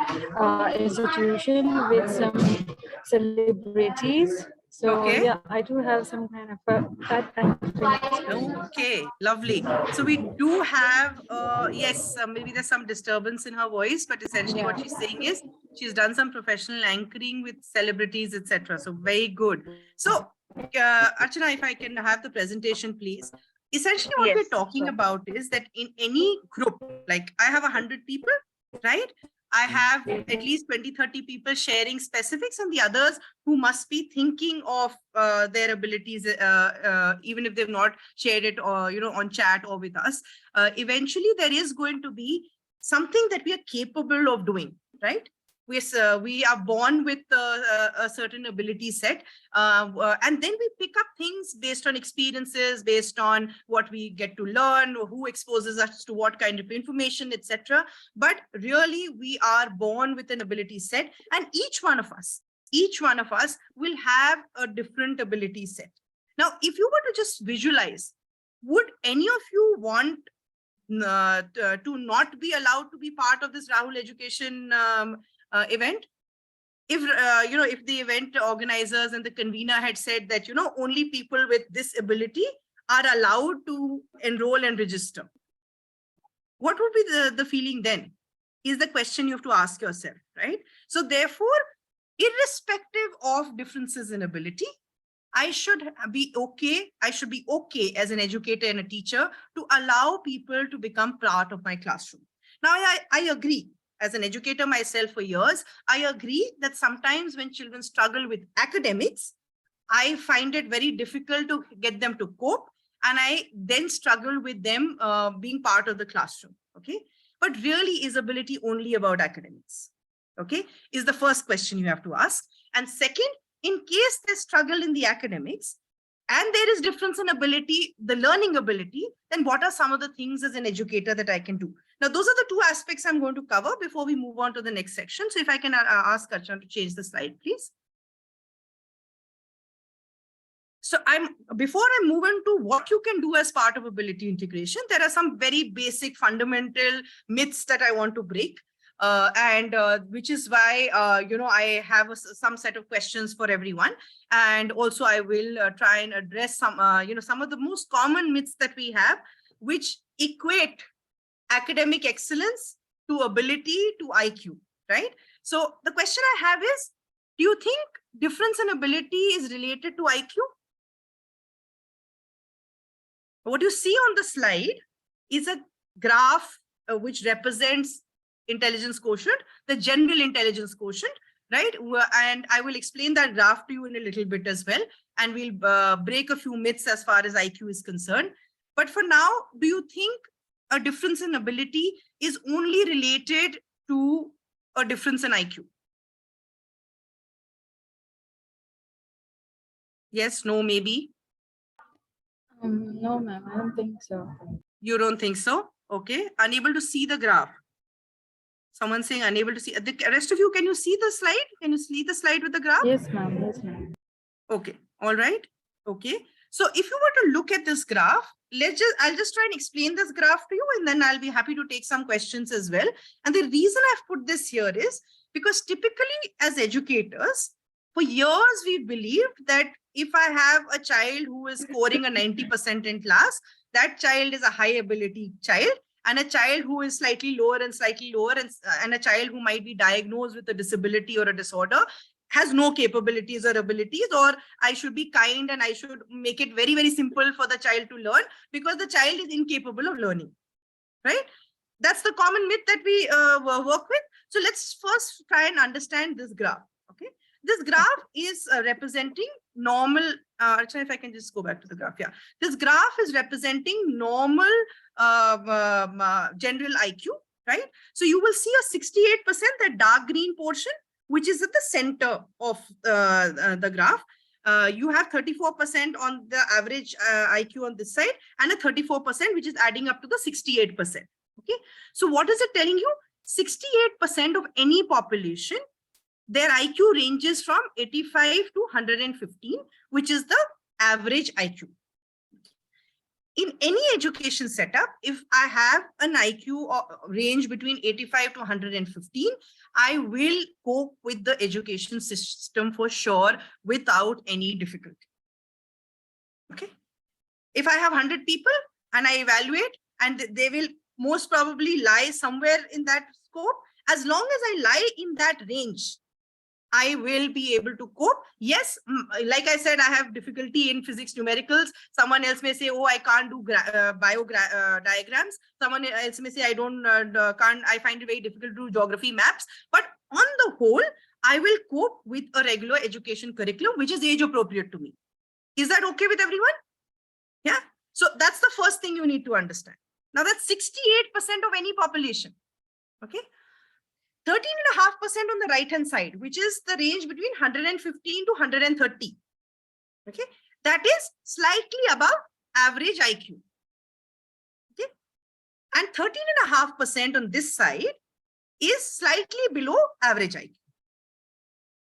institution with some celebrities. So Okay. yeah, I do have some kind of that anchoring experience. Okay, lovely. So we do have, yes, maybe there's some disturbance in her voice, but essentially what she's saying is she's done some professional anchoring with celebrities, etc. So very good. So, Archana, if I can have the presentation, please. Essentially what we're talking about is that in any group, like I have 100 people, right? I have at least 20-30 people sharing specifics, and the others who must be thinking of their abilities, even if they've not shared it or on chat or with us. Eventually, there is going to be something that we are capable of doing, right? We are born with a certain ability set, and then we pick up things based on experiences, based on what we get to learn, who exposes us to what kind of information, etc. But really, we are born with an ability set, and each one of us will have a different ability set. Now, if you were to just visualize, would any of you want to not be allowed to be part of this Rahul Education event? If if the event organizers and the convener had said that only people with this ability are allowed to enroll and register, what would be the feeling then? Is the question you have to ask yourself, right? So therefore, irrespective of differences in ability, I should be okay as an educator and a teacher to allow people to become part of my classroom. Now, I agree. As an educator myself for years, I agree that sometimes when children struggle with academics, I find it very difficult to get them to cope, and I then struggle with them being part of the classroom, okay? But really, is ability only about academics, okay? Is the first question you have to ask. And second, in case they struggle in the academics, and there is difference in ability, the learning ability, then what are some of the things as an educator that I can do? Now, those are the two aspects I'm going to cover before we move on to the next section. So if I can ask Archana to change the slide, please. So before I move into what you can do as part of ability integration, there are some very basic fundamental myths that I want to break. Which is why, I have some set of questions for everyone. And also I will try and address some of the most common myths that we have, which equate academic excellence to ability to IQ, right? So the question I have is, do you think difference in ability is related to IQ? What you see on the slide is a graph which represents intelligence quotient, the general intelligence quotient, right? And I will explain that graph to you in a little bit as well. And we'll break a few myths as far as IQ is concerned. But for now, do you think a difference in ability is only related to a difference in IQ? Yes, no, maybe? No, ma'am, I don't think so. You don't think so? Okay. Unable to see the graph. Someone saying unable to see. The rest of you, can you see the slide? Can you see the slide with the graph? Yes, ma'am. Yes, ma'am. Okay. All right. Okay. So if you were to look at this graph, I'll just try and explain this graph to you, and then I'll be happy to take some questions as well. And the reason I've put this here is because typically as educators, For years, we believed that if I have a child who is scoring a 90% in class, that child is a high ability child, and a child who is slightly lower, and a child who might be diagnosed with a disability or a disorder has no capabilities or abilities, or I should be kind and I should make it very, very simple for the child to learn because the child is incapable of learning, right? That's the common myth that we work with. So let's first try and understand this graph, okay? This graph is representing normal, Archana, if I can just go back to the graph, yeah. This graph is representing normal general IQ, right? So you will see a 68%, the dark green portion, which is at the center of the graph. You have 34% on the average IQ on this side, and a 34%, which is adding up to the 68%. Okay, so what is it telling you? 68% of any population, their IQ ranges from 85 to 115, which is the average IQ. In any education setup, if I have an IQ range between 85 to 115, I will cope with the education system for sure without any difficulty. Okay. If I have 100 people and I evaluate, and they will most probably lie somewhere in that scope, as long as I lie in that range, I will be able to cope. Yes, like I said, I have difficulty in physics numericals. Someone else may say, oh, I can't do diagrams. Someone else may say, I find it very difficult to do geography maps. But on the whole, I will cope with a regular education curriculum, which is age appropriate to me. Is that okay with everyone? Yeah. So that's the first thing you need to understand. Now that's 68% of any population. Okay. 13.5% on the right-hand side, which is the range between 115 to 130. Okay, that is slightly above average IQ. Okay, and 13.5% on this side is slightly below average IQ.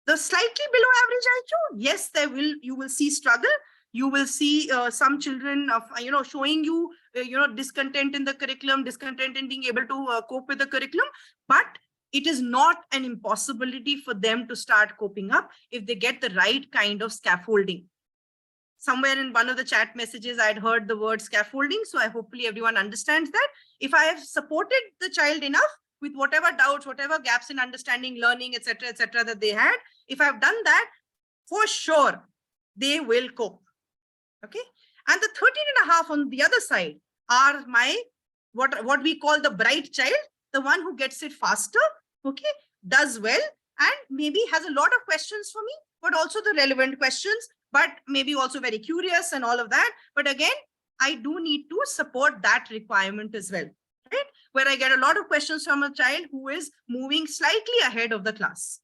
The slightly below average IQ, yes, you will see struggle. You will see some children of showing you discontent in the curriculum, discontent in being able to cope with the curriculum, but it is not an impossibility for them to start coping up if they get the right kind of scaffolding. Somewhere in one of the chat messages, I had heard the word scaffolding. So hopefully everyone understands that. If I have supported the child enough with whatever doubts, whatever gaps in understanding, learning, etc., that they had, if I've done that, for sure, they will cope. Okay. And the 13.5 on the other side are my, what we call the bright child, the one who gets it faster, okay, does well, and maybe has a lot of questions for me, but also the relevant questions, but maybe also very curious and all of that. But again, I do need to support that requirement as well, right? Where I get a lot of questions from a child who is moving slightly ahead of the class.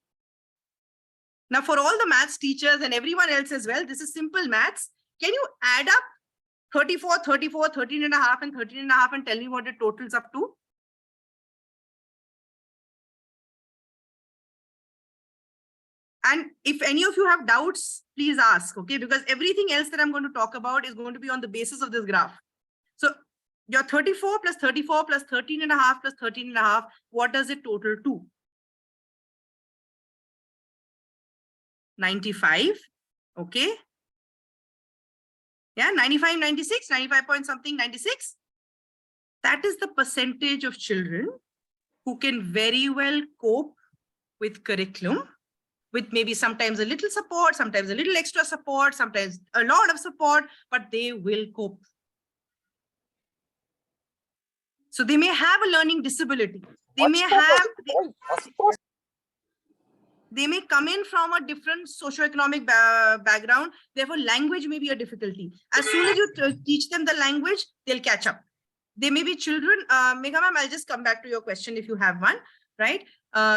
Now, for all the maths teachers and everyone else as well, this is simple maths. Can you add up 34, 34, 13.5 and 13.5 and tell me what it totals up to? And if any of you have doubts, please ask, okay? Because everything else that I'm going to talk about is going to be on the basis of this graph. So your 34 plus 34 plus 13.5 plus 13.5, what does it total to? 95, okay? Yeah, 95, 96, 95 point something, 96. That is the percentage of children who can very well cope with curriculum, with maybe sometimes a little support, sometimes a little extra support, sometimes a lot of support, but they will cope. So they may have a learning disability. They may come in from a different socioeconomic background. Therefore, language may be a difficulty. As soon as you teach them the language, they'll catch up. They may be children. Megha ma'am, I'll just come back to your question if you have one, right?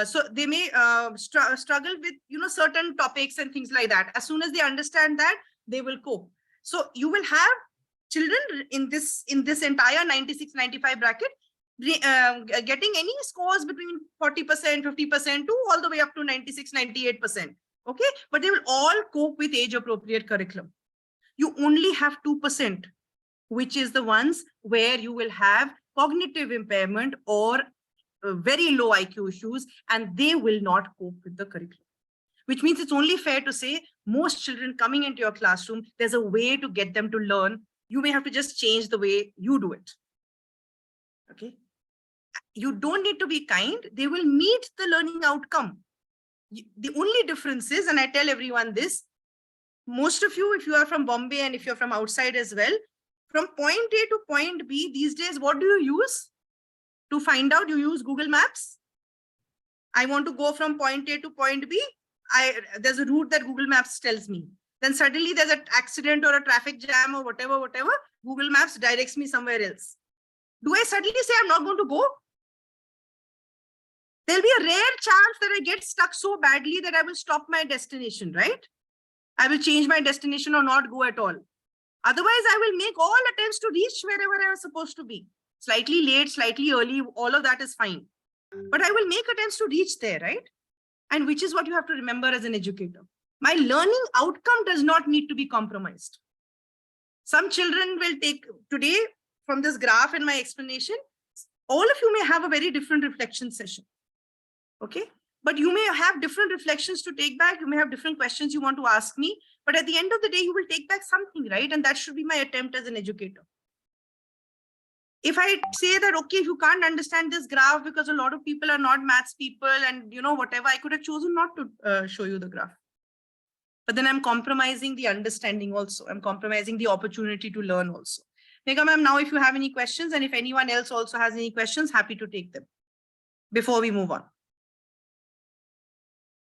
So they may struggle with certain topics and things like that. As soon as they understand that, they will cope. So you will have children in this entire 96-95 bracket getting any scores between 40%, 50% to all the way up to 96-98%. Okay, but they will all cope with age appropriate curriculum. You only have 2%, which is the ones where you will have cognitive impairment or very low IQ issues, and they will not cope with the curriculum. which means it's only fair to say most children coming into your classroom, there's a way to get them to learn. You may have to just change the way you do it. Okay. You don't need to be kind. They will meet the learning outcome. The only difference is, and I tell everyone this, most of you, if you are from Bombay and if you're from outside as well, from point A to point B these days, what do you use to find out? You use Google Maps. I want to go from point A to point B. There's a route that Google Maps tells me. Then suddenly there's an accident or a traffic jam or whatever, Google Maps directs me somewhere else. Do I suddenly say I'm not going to go? There'll be a rare chance that I get stuck so badly that I will stop my destination, right? I will change my destination or not go at all. Otherwise, I will make all attempts to reach wherever I was supposed to be. Slightly late, slightly early, all of that is fine. But I will make attempts to reach there, right? And which is what you have to remember as an educator. My learning outcome does not need to be compromised. Some children will take, today from this graph and my explanation, all of you may have a very different reflection session. Okay, but you may have different reflections to take back. You may have different questions you want to ask me, but at the end of the day, you will take back something, right? And that should be my attempt as an educator. If I say that, okay, if you can't understand this graph because a lot of people are not maths people and whatever, I could have chosen not to show you the graph. But then I'm compromising the understanding also. I'm compromising the opportunity to learn also. Megha ma'am, now if you have any questions and if anyone else also has any questions, happy to take them before we move on.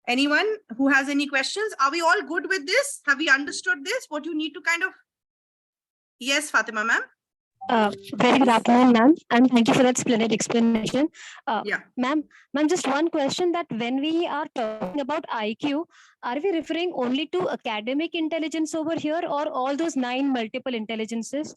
Anyone who has any questions? Are we all good with this? Have we understood this? What you need to kind of... Yes, Fatima ma'am. Very good afternoon, ma'am, and thank you for that splendid explanation. Yeah. Ma'am, just one question, that when we are talking about IQ, are we referring only to academic intelligence over here or all those 9 multiple intelligences?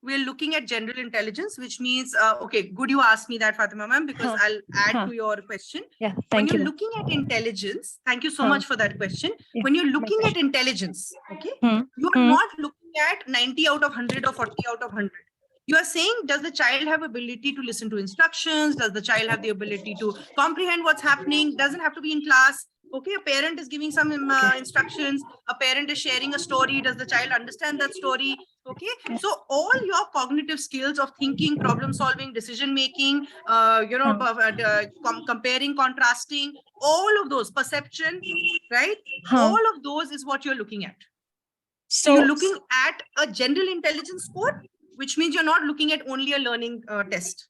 We're looking at general intelligence, which means, okay, good you asked me that, Fatima ma'am, because I'll add to your question. Yeah, when thank you. You're looking at intelligence, thank you so much for that question. Yeah, when you're looking at intelligence, okay, you are not looking at 90 out of 100 or 40 out of 100. You are saying, does the child have ability to listen to instructions? Does the child have the ability to comprehend what's happening? Doesn't have to be in class. Okay, a parent is giving some instructions. A parent is sharing a story. Does the child understand that story? Okay, so all your cognitive skills of thinking, problem solving, decision making, comparing, contrasting, all of those, perception, right? All of those is what you're looking at. So you're looking at a general intelligence score, which means you're not looking at only a learning test.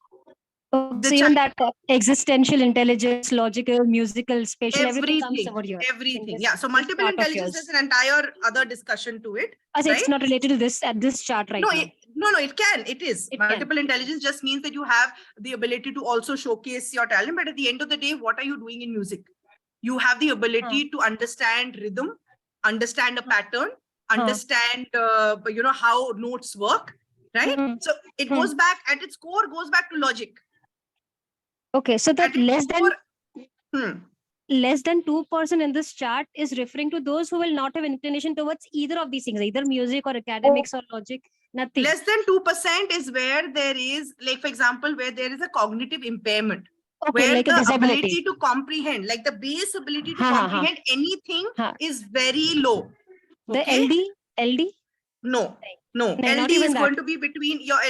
So even that existential intelligence, logical, musical, spatial, everything comes over here. Everything. Yeah. So multiple intelligence, there's an entire other discussion to it. Right? It's not related to this at this chart right now. No, it can. It is. Multiple intelligence just means that you have the ability to also showcase your talent. But at the end of the day, what are you doing in music? You have the ability to understand rhythm, understand a pattern, understand, how notes work, right? So it goes back, at its core, goes back to logic. Okay, so that less than 2% in this chart is referring to those who will not have inclination towards either of these things, either music or academics or logic, nothing. Less than 2% is where there is, like, for example, where there is a cognitive impairment. Okay, where like the a disability. ability to comprehend, like the base ability to comprehend anything is very low. Okay? The LD? No. LD is going to be between your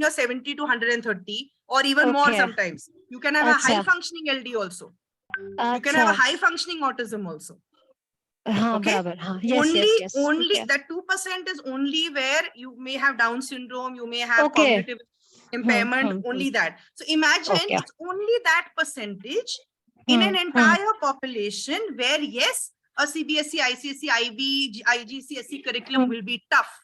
70 to 130 or even more sometimes. You can have a high functioning LD also. You can have a high functioning autism also. Okay. Only that 2% is only where you may have Down syndrome, you may have cognitive impairment, only that. So imagine it's only that percentage in an entire population where, yes, a CBSE, ICSE, IB, IGCSE curriculum will be tough.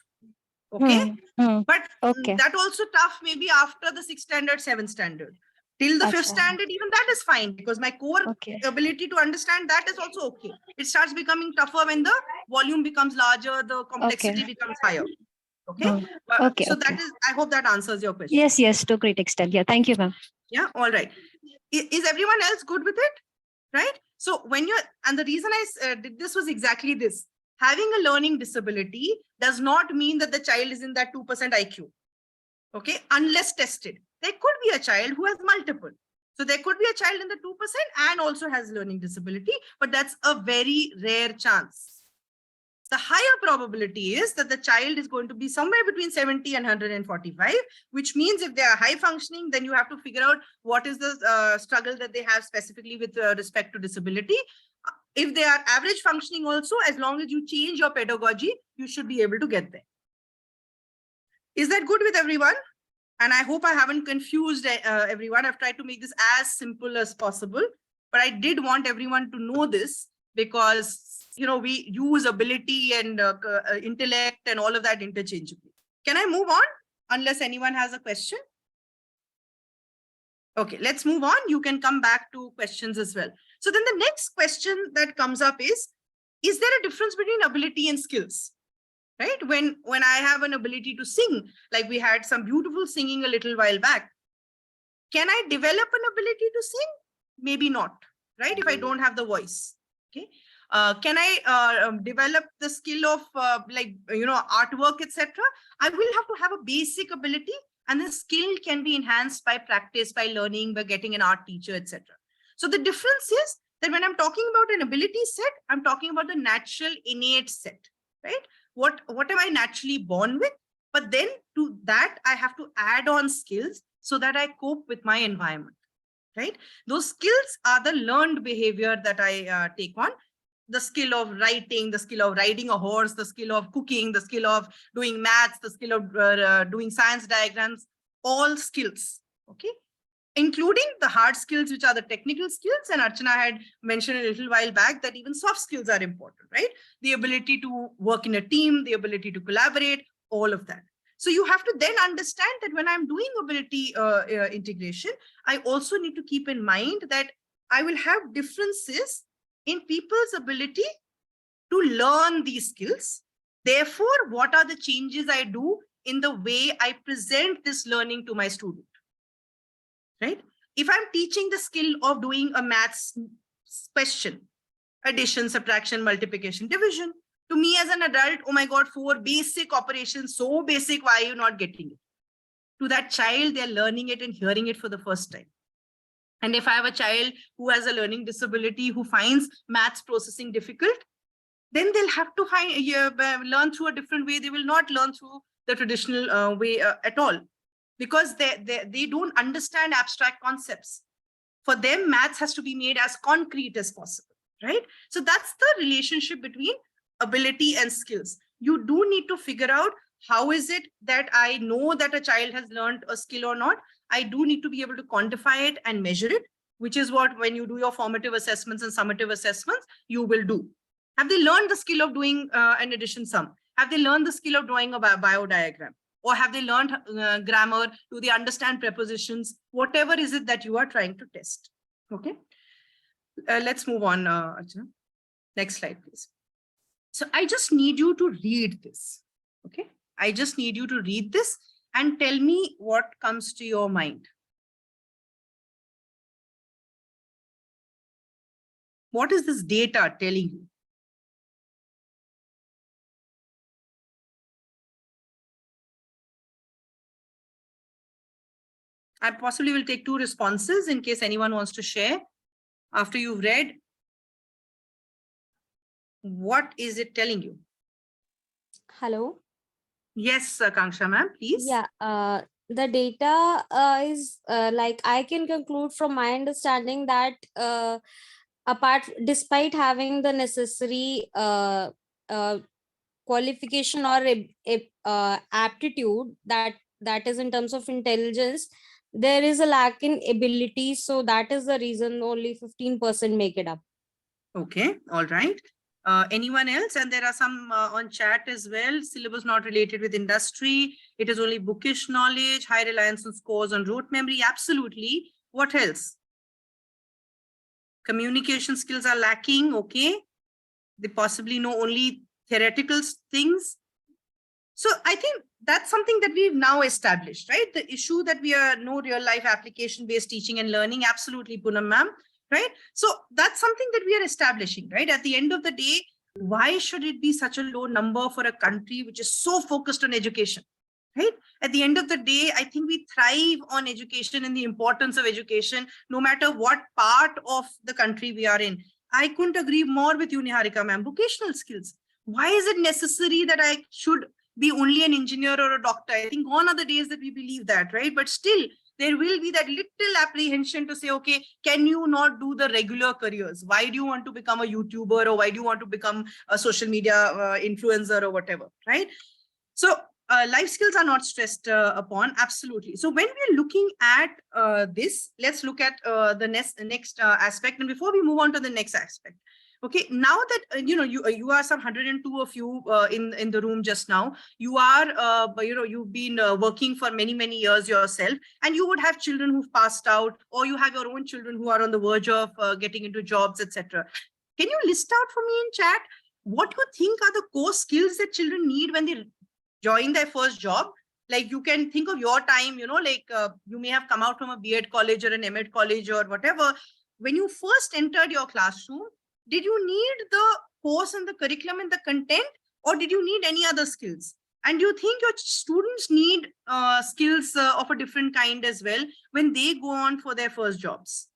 Okay. But that also tough maybe after the 6th standard, 7th standard. Till the 5th standard, even that is fine because my core ability to understand that is also okay. It starts becoming tougher when the volume becomes larger, the complexity becomes higher. Okay. So that is, I hope that answers your question. Yes, to a great extent. Yeah, thank you, ma'am. Yeah, all right. Is everyone else good with it? Right? So when you're, and the reason I did this was exactly this. Having a learning disability does not mean that the child is in that 2% IQ. Okay, unless tested. There could be a child who has multiple. So there could be a child in the 2% and also has learning disability, but that's a very rare chance. The higher probability is that the child is going to be somewhere between 70 and 145, which means if they are high functioning, then you have to figure out what is the struggle that they have specifically with respect to disability. If they are average functioning also, as long as you change your pedagogy, you should be able to get there. Is that good with everyone? And I hope I haven't confused everyone. I've tried to make this as simple as possible, but I did want everyone to know this because, you know, we use ability and intellect and all of that interchangeably. Can I move on unless anyone has a question? Okay, let's move on. You can come back to questions as well. So then the next question that comes up is there a difference between ability and skills? Right? When I have an ability to sing, like we had some beautiful singing a little while back, can I develop an ability to sing? Maybe not, right? If I don't have the voice, okay? Can I develop the skill of artwork, etc.? I will have to have a basic ability, and the skill can be enhanced by practice, by learning, by getting an art teacher, etc. So the difference is that when I'm talking about an ability set, I'm talking about the natural innate set, right? What am I naturally born with? But then to that, I have to add on skills so that I cope with my environment, right? Those skills are the learned behavior that I take on. The skill of writing, the skill of riding a horse, the skill of cooking, the skill of doing maths, the skill of doing science diagrams, all skills, okay? Including the hard skills, which are the technical skills. And Archana had mentioned a little while back that even soft skills are important, right? The ability to work in a team, the ability to collaborate, all of that. So you have to then understand that when I'm doing ability integration, I also need to keep in mind that I will have differences in people's ability to learn these skills. Therefore, what are the changes I do in the way I present this learning to my student? Right? If I'm teaching the skill of doing a maths question, addition, subtraction, multiplication, division, to me as an adult, oh my God, 4 basic operations, so basic, why are you not getting it? To that child, they're learning it and hearing it for the first time. And if I have a child who has a learning disability, who finds maths processing difficult, then they'll have to learn through a different way. They will not learn through the traditional way at all, because they don't understand abstract concepts. For them, maths has to be made as concrete as possible, right? So that's the relationship between ability and skills. You do need to figure out how is it that I know that a child has learned a skill or not. I do need to be able to quantify it and measure it, which is what, when you do your formative assessments and summative assessments, you will do. Have they learned the skill of doing an addition sum? Have they learned the skill of drawing a bio diagram? Or have they learned grammar? Do they understand prepositions? Whatever is it that you are trying to test. Okay. Let's move on, Archana. Next slide, please. So I just need you to read this. Okay. I just need you to read this and tell me what comes to your mind. What is this data telling you? I possibly will take 2 responses in case anyone wants to share. After you've read, what is it telling you? Hello. Yes, Kanksha ma'am, please. Yeah, the data is like, I can conclude from my understanding that despite having the necessary qualification or aptitude that is in terms of intelligence, there is a lack in ability. So that is the reason only 15% make it up. Okay, all right. Anyone else? And there are some on chat as well. Syllabus not related with industry. It is only bookish knowledge, high reliance on scores on rote memory. Absolutely. What else? Communication skills are lacking. Okay. They possibly know only theoretical things. So I think that's something that we've now established, right? The issue that we are no real life application based teaching and learning. Absolutely, Poonam ma'am. Right? So that's something that we are establishing, right? At the end of the day, why should it be such a low number for a country which is so focused on education, right? At the end of the day, I think we thrive on education and the importance of education, no matter what part of the country we are in. I couldn't agree more with you, Niharika ma'am. Vocational skills. Why is it necessary that I should be only an engineer or a doctor? I think gone are the days that we believe that, right? But still, there will be that little apprehension to say, okay, can you not do the regular careers? Why do you want to become a YouTuber, or why do you want to become a social media influencer or whatever, right? So life skills are not stressed upon, absolutely. So when we're looking at this, let's look at the next aspect. And before we move on to the next aspect, okay, now that you are some 102 of you in the room just now. You are you've been working for many years yourself, and you would have children who've passed out, or you have your own children who are on the verge of getting into jobs, etc. Can you list out for me in chat what you think are the core skills that children need when they join their first job? Like, you can think of your time, you may have come out from a B.Ed college or an M.Ed college or whatever. When you first entered your classroom, did you need the course and the curriculum and the content, or did you need any other skills? And do you think your students need skills of a different kind as well when they go on for their first jobs?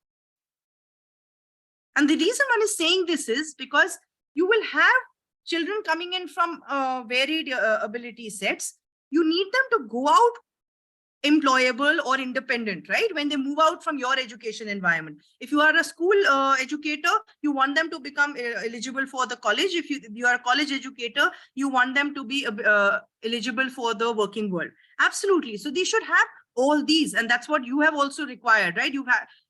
And the reason one is saying this is because you will have children coming in from varied ability sets. You need them to go out employable or independent, right? When they move out from your education environment. If you are a school educator, you want them to become eligible for the college. If you are a college educator, you want them to be eligible for the working world. Absolutely. So they should have all these, and that's what you have also required, right?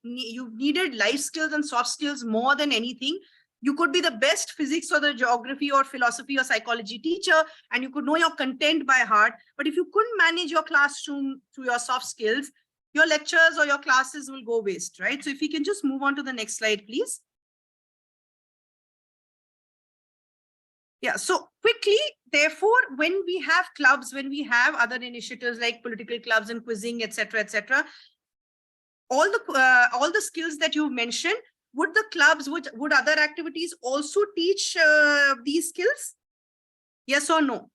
You've needed life skills and soft skills more than anything. You could be the best physics or the geography or philosophy or psychology teacher, and you could know your content by heart. But if you couldn't manage your classroom through your soft skills, your lectures or your classes will go waste, right? So if we can just move on to the next slide, please. Yeah, so quickly, therefore, when we have clubs, when we have other initiatives like political clubs and quizzing, etc., all the skills that you've mentioned, would the clubs, would other activities also teach these skills? Yes or no?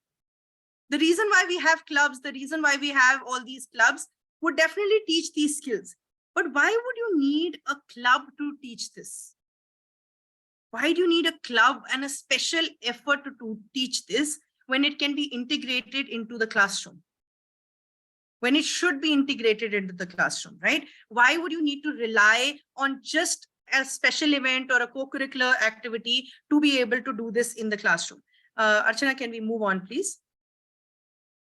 The reason why we have clubs, the reason why we have all these clubs would definitely teach these skills. But why would you need a club to teach this? Why do you need a club and a special effort to teach this when it can be integrated into the classroom? When it should be integrated into the classroom, right? Why would you need to rely on just a special event or a co-curricular activity to be able to do this in the classroom? Archana, can we move on, please?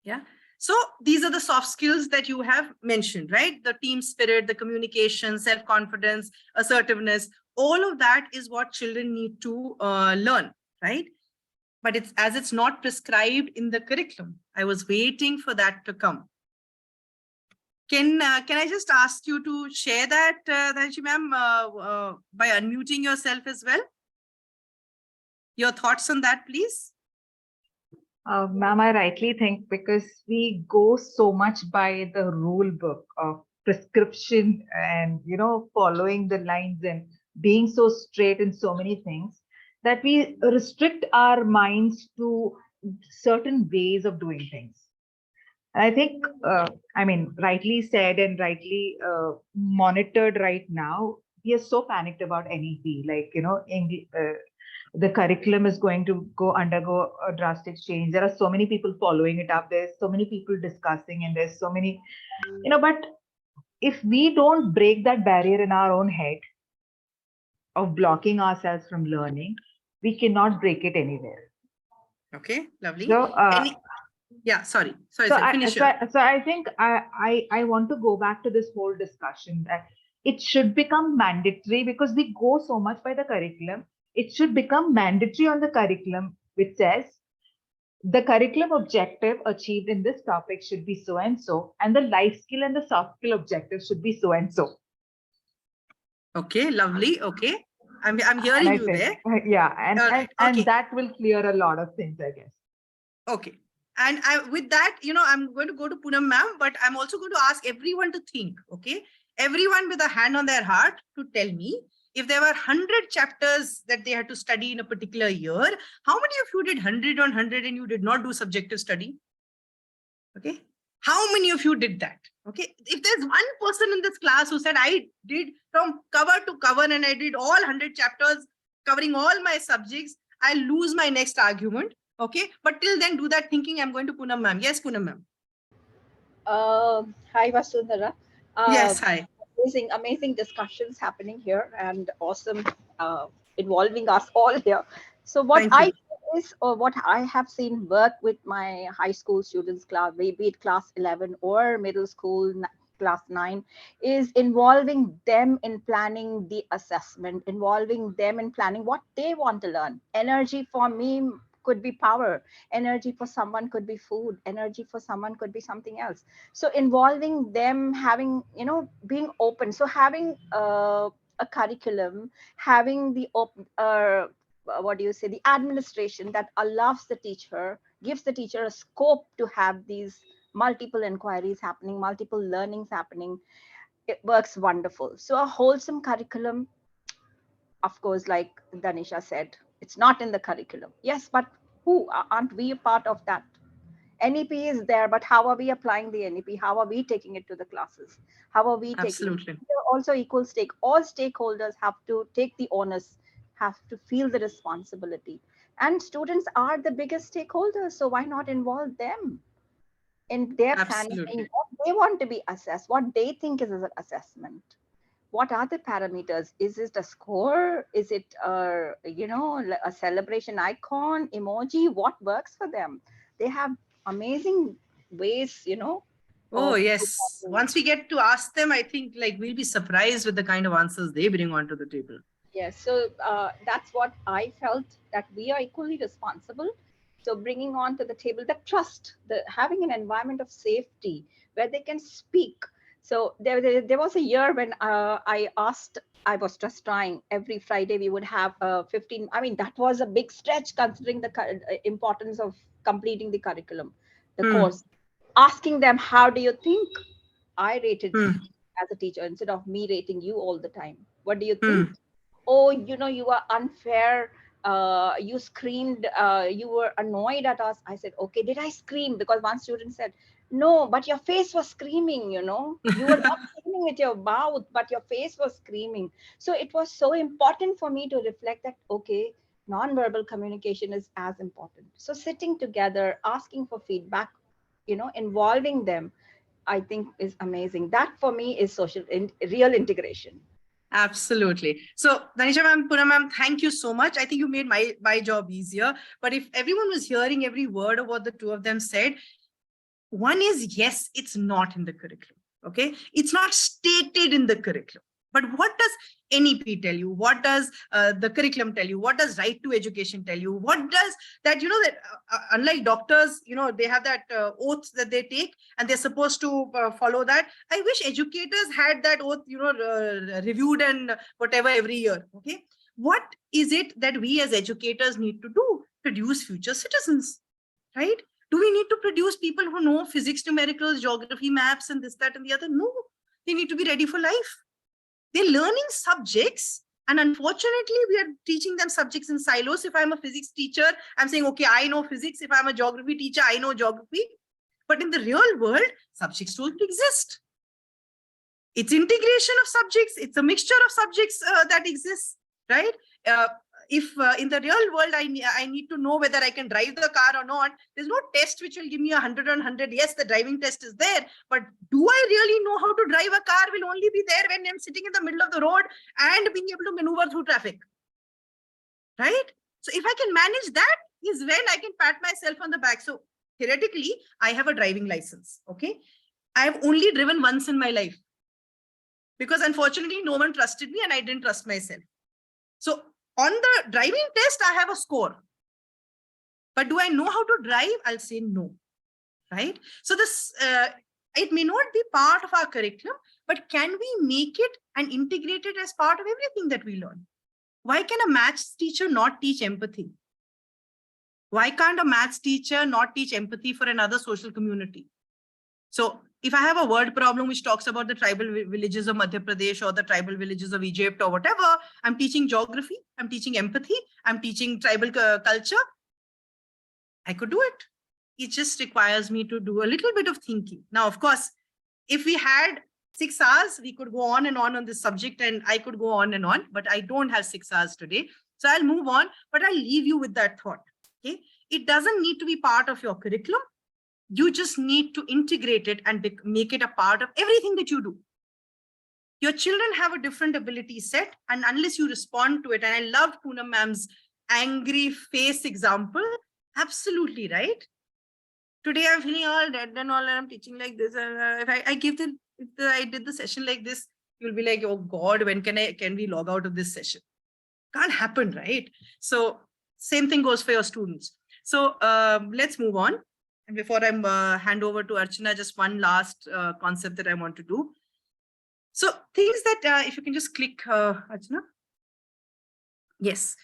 Yeah. So these are the soft skills that you have mentioned, right? The team spirit, the communication, self-confidence, assertiveness, all of that is what children need to learn, right? But it's not prescribed in the curriculum. I was waiting for that to come. Can I just ask you to share that, Dhanji ma'am, by unmuting yourself as well? Your thoughts on that, please? Ma'am, I rightly think because we go so much by the rule book of prescription and, following the lines and being so straight in so many things that we restrict our minds to certain ways of doing things. I think, rightly said and rightly monitored right now, we are so panicked about NEP, the curriculum is going to undergo a drastic change. There are so many people following it up. There's so many people discussing, and there's so many, but if we don't break that barrier in our own head of blocking ourselves from learning, we cannot break it anywhere. Okay, lovely. So, yeah, sorry. So I think I want to go back to this whole discussion that it should become mandatory because we go so much by the curriculum. It should become mandatory on the curriculum, which says the curriculum objective achieved in this topic should be so and so, and the life skill and the soft skill objective should be so and so. Okay, lovely. Okay, I'm hearing you there. Yeah, and that will clear a lot of things, I guess. Okay. And with that, I'm going to go to Poonam ma'am, but I'm also going to ask everyone to think, okay? Everyone with a hand on their heart to tell me, if there were 100 chapters that they had to study in a particular year, how many of you did 100 on 100 and you did not do subjective study? Okay, How many of you did that? Okay, if there's one person in this class who said, I did from cover to cover and I did all 100 chapters covering all my subjects, I'll lose my next argument. Okay, but till then, do that thinking. I'm going to Poonam ma'am. Yes, Poonam ma'am. Hi, Vasundara. Yes, hi. Amazing discussions happening here, and awesome involving us all here. So what Thank I you. do is, or what I have seen work with my high school students class, be it class 11 or middle school class 9, is involving them in planning the assessment, involving them in planning what they want to learn. Energy for me could be power, energy for someone could be food, energy for someone could be something else. So involving them, having, being open, so having a curriculum, having the what do you say, the administration that allows the teacher, gives the teacher a scope to have these multiple inquiries happening, multiple learnings happening, it works wonderful. So a wholesome curriculum, of course, like Danisha said, it's not in the curriculum. Yes, but who aren't we a part of that? NEP is there, but how are we applying the NEP? How are we taking it to the classes? How are we taking it? Absolutely. Also equal stake. All stakeholders have to take the onus, have to feel the responsibility. And students are the biggest stakeholders, so why not involve them in their planning, in Absolutely. what they want to be assessed, what they think is an assessment? What are the parameters? Is it a score? Is it a celebration icon, emoji? What works for them? They have amazing ways, Oh, of yes. Once we get to ask them, I think like we'll be surprised with the kind of answers they bring onto the table. Yes, so that's what I felt, that we are equally responsible. So bringing on to the table the trust, the having an environment of safety where they can speak. So there was a year when I was just trying every Friday we would have 15. I mean, that was a big stretch considering the importance of completing the curriculum, the course. Asking them, how do you think I rated as a teacher instead of me rating you all the time? What do you think? Oh, you are unfair. You screamed. You were annoyed at us. I said, okay, did I scream? Because one student said, no, but your face was screaming, you were not screaming with your mouth, but your face was screaming. So it was so important for me to reflect that, okay, non-verbal communication is as important. So sitting together, asking for feedback, involving them, I think is amazing. That for me is real integration. Absolutely. So, Danisha ma'am, Poonam ma'am, thank you so much. I think you made my job easier. But if everyone was hearing every word of what the two of them said, one is, yes, it's not in the curriculum. Okay, it's not stated in the curriculum. But what does NEP tell you? What does the curriculum tell you? What does right to education tell you? What does that, that unlike doctors, they have that oath that they take and they're supposed to follow that. I wish educators had that oath, reviewed and whatever every year. Okay. What is it that we as educators need to do? Produce future citizens, right? Do we need to produce people who know physics, numericals, geography, maps, and this, that, and the other? No, they need to be ready for life. They're learning subjects, and unfortunately, we are teaching them subjects in silos. If I'm a physics teacher, I'm saying, okay, I know physics. If I'm a geography teacher, I know geography. But in the real world, subjects don't exist. It's integration of subjects. It's a mixture of subjects that exists, right? If in the real world, I need to know whether I can drive the car or not, there's no test which will give me 100 on 100. Yes, the driving test is there, but do I really know how to drive a car will only be there when I'm sitting in the middle of the road and being able to maneuver through traffic, right? So if I can manage that is when I can pat myself on the back. So theoretically, I have a driving license, okay? I've only driven once in my life because unfortunately, no one trusted me and I didn't trust myself. So on the driving test, I have a score. But do I know how to drive? I'll say no, right? So this, it may not be part of our curriculum, but can we make it and integrate it as part of everything that we learn? Why can a maths teacher not teach empathy? Why can't a maths teacher not teach empathy for another social community? So if I have a word problem which talks about the tribal villages of Madhya Pradesh or the tribal villages of Egypt or whatever, I'm teaching geography, I'm teaching empathy, I'm teaching tribal culture. I could do it. It just requires me to do a little bit of thinking. Now, of course, if we had 6 hours, we could go on this subject, and I could go on, but I don't have 6 hours today. So I'll move on, but I'll leave you with that thought. Okay. It doesn't need to be part of your curriculum. You just need to integrate it and make it a part of everything that you do. Your children have a different ability set, and unless you respond to it, and I loved Poonam ma'am's angry face example, absolutely right. Today I'm feeling all dead and all, and I'm teaching like this. If I did the session like this, you'll be like, oh God, when can we log out of this session? Can't happen, right? So same thing goes for your students. So let's move on. And before I hand over to Archana, just one last concept that I want to do. So things that, if you can just click, Archana. Yes.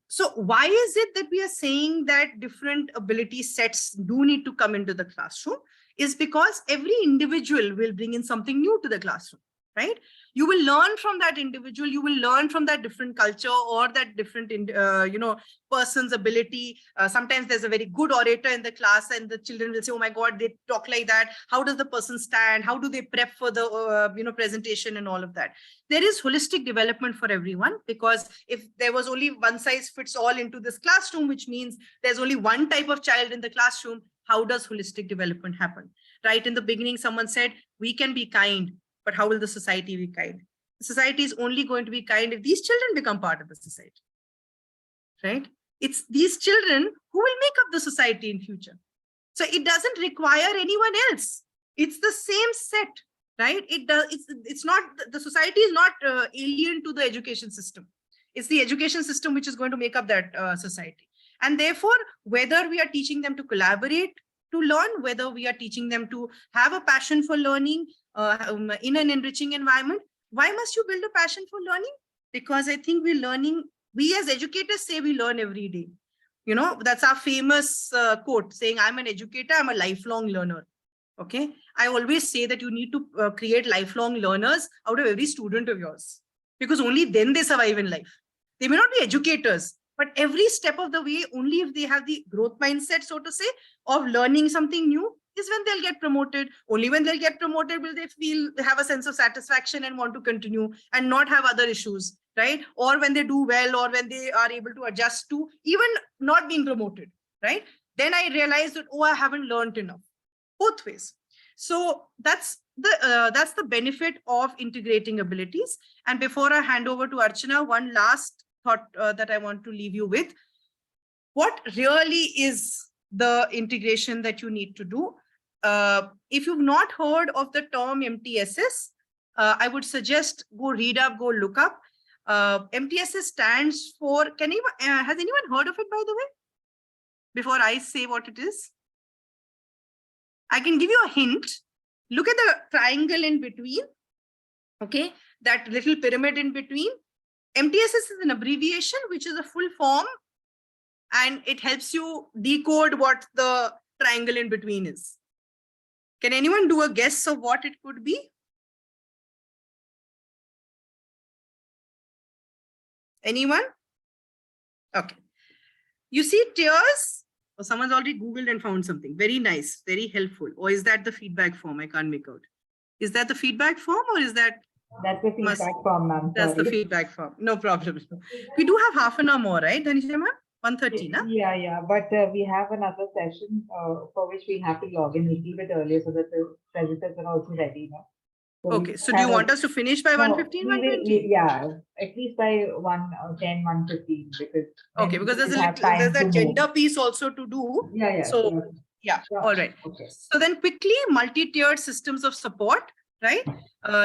So why is it that we are saying that different ability sets do need to come into the classroom? Is because every individual will bring in something new to the classroom, right? You will learn from that individual, you will learn from that different culture or that different, person's ability. Sometimes there's a very good orator in the class and the children will say, oh my God, they talk like that. How does the person stand? How do they prep for the, presentation and all of that? There is holistic development for everyone, because if there was only one size fits all into this classroom, which means there's only one type of child in the classroom, how does holistic development happen? Right in the beginning, someone said, we can be kind, but how will the society be kind? The society is only going to be kind if these children become part of the society, right? It's these children who will make up the society in future. So it doesn't require anyone else. It's the same set, right? It's not, the society is not alien to the education system. It's the education system which is going to make up that society. And therefore, whether we are teaching them to collaborate, to learn, whether we are teaching them to have a passion for learning in an enriching environment, why must you build a passion for learning? Because I think we're learning, we as educators say we learn every day. That's our famous quote saying, I'm an educator, I'm a lifelong learner. Okay. I always say that you need to create lifelong learners out of every student of yours, because only then they survive in life. They may not be educators, but every step of the way, only if they have the growth mindset, so to say, of learning something new, is when they'll get promoted. Only when they'll get promoted will they have a sense of satisfaction and want to continue and not have other issues, right? Or when they do well, or when they are able to adjust to even not being promoted, right? Then I realized that, oh, I haven't learned enough. Both ways. So that's the benefit of integrating abilities. And before I hand over to Archana, one last thought that I want to leave you with. What really is the integration that you need to do? If you've not heard of the term MTSS, I would suggest go read up, go look up. MTSS stands for, has anyone heard of it, by the way? Before I say what it is? I can give you a hint. Look at the triangle in between. Okay, that little pyramid in between. MTSS is an abbreviation, which is a full form, and it helps you decode what the triangle in between is. Can anyone do a guess of what it could be? Anyone? Okay. You see tears? Or someone's already Googled and found something. Very nice, very helpful. Or is that the feedback form? I can't make out. Is that the feedback form, or is that? That's the feedback form, ma'am. That's the feedback form. No problem. We do have half an hour more, right, Dhanisha ma'am? 1:30, na? Yeah. But we have another session for which we have to log in a little bit earlier so that the presenters are also ready now. So okay. So do you want us to finish by 1:15, 1:20? Yeah, at least by 1:10, 1:15, because. Okay, because there's a gender piece also to do. Yeah. So yeah. All right. Okay. So then quickly, multi-tiered systems of support, right?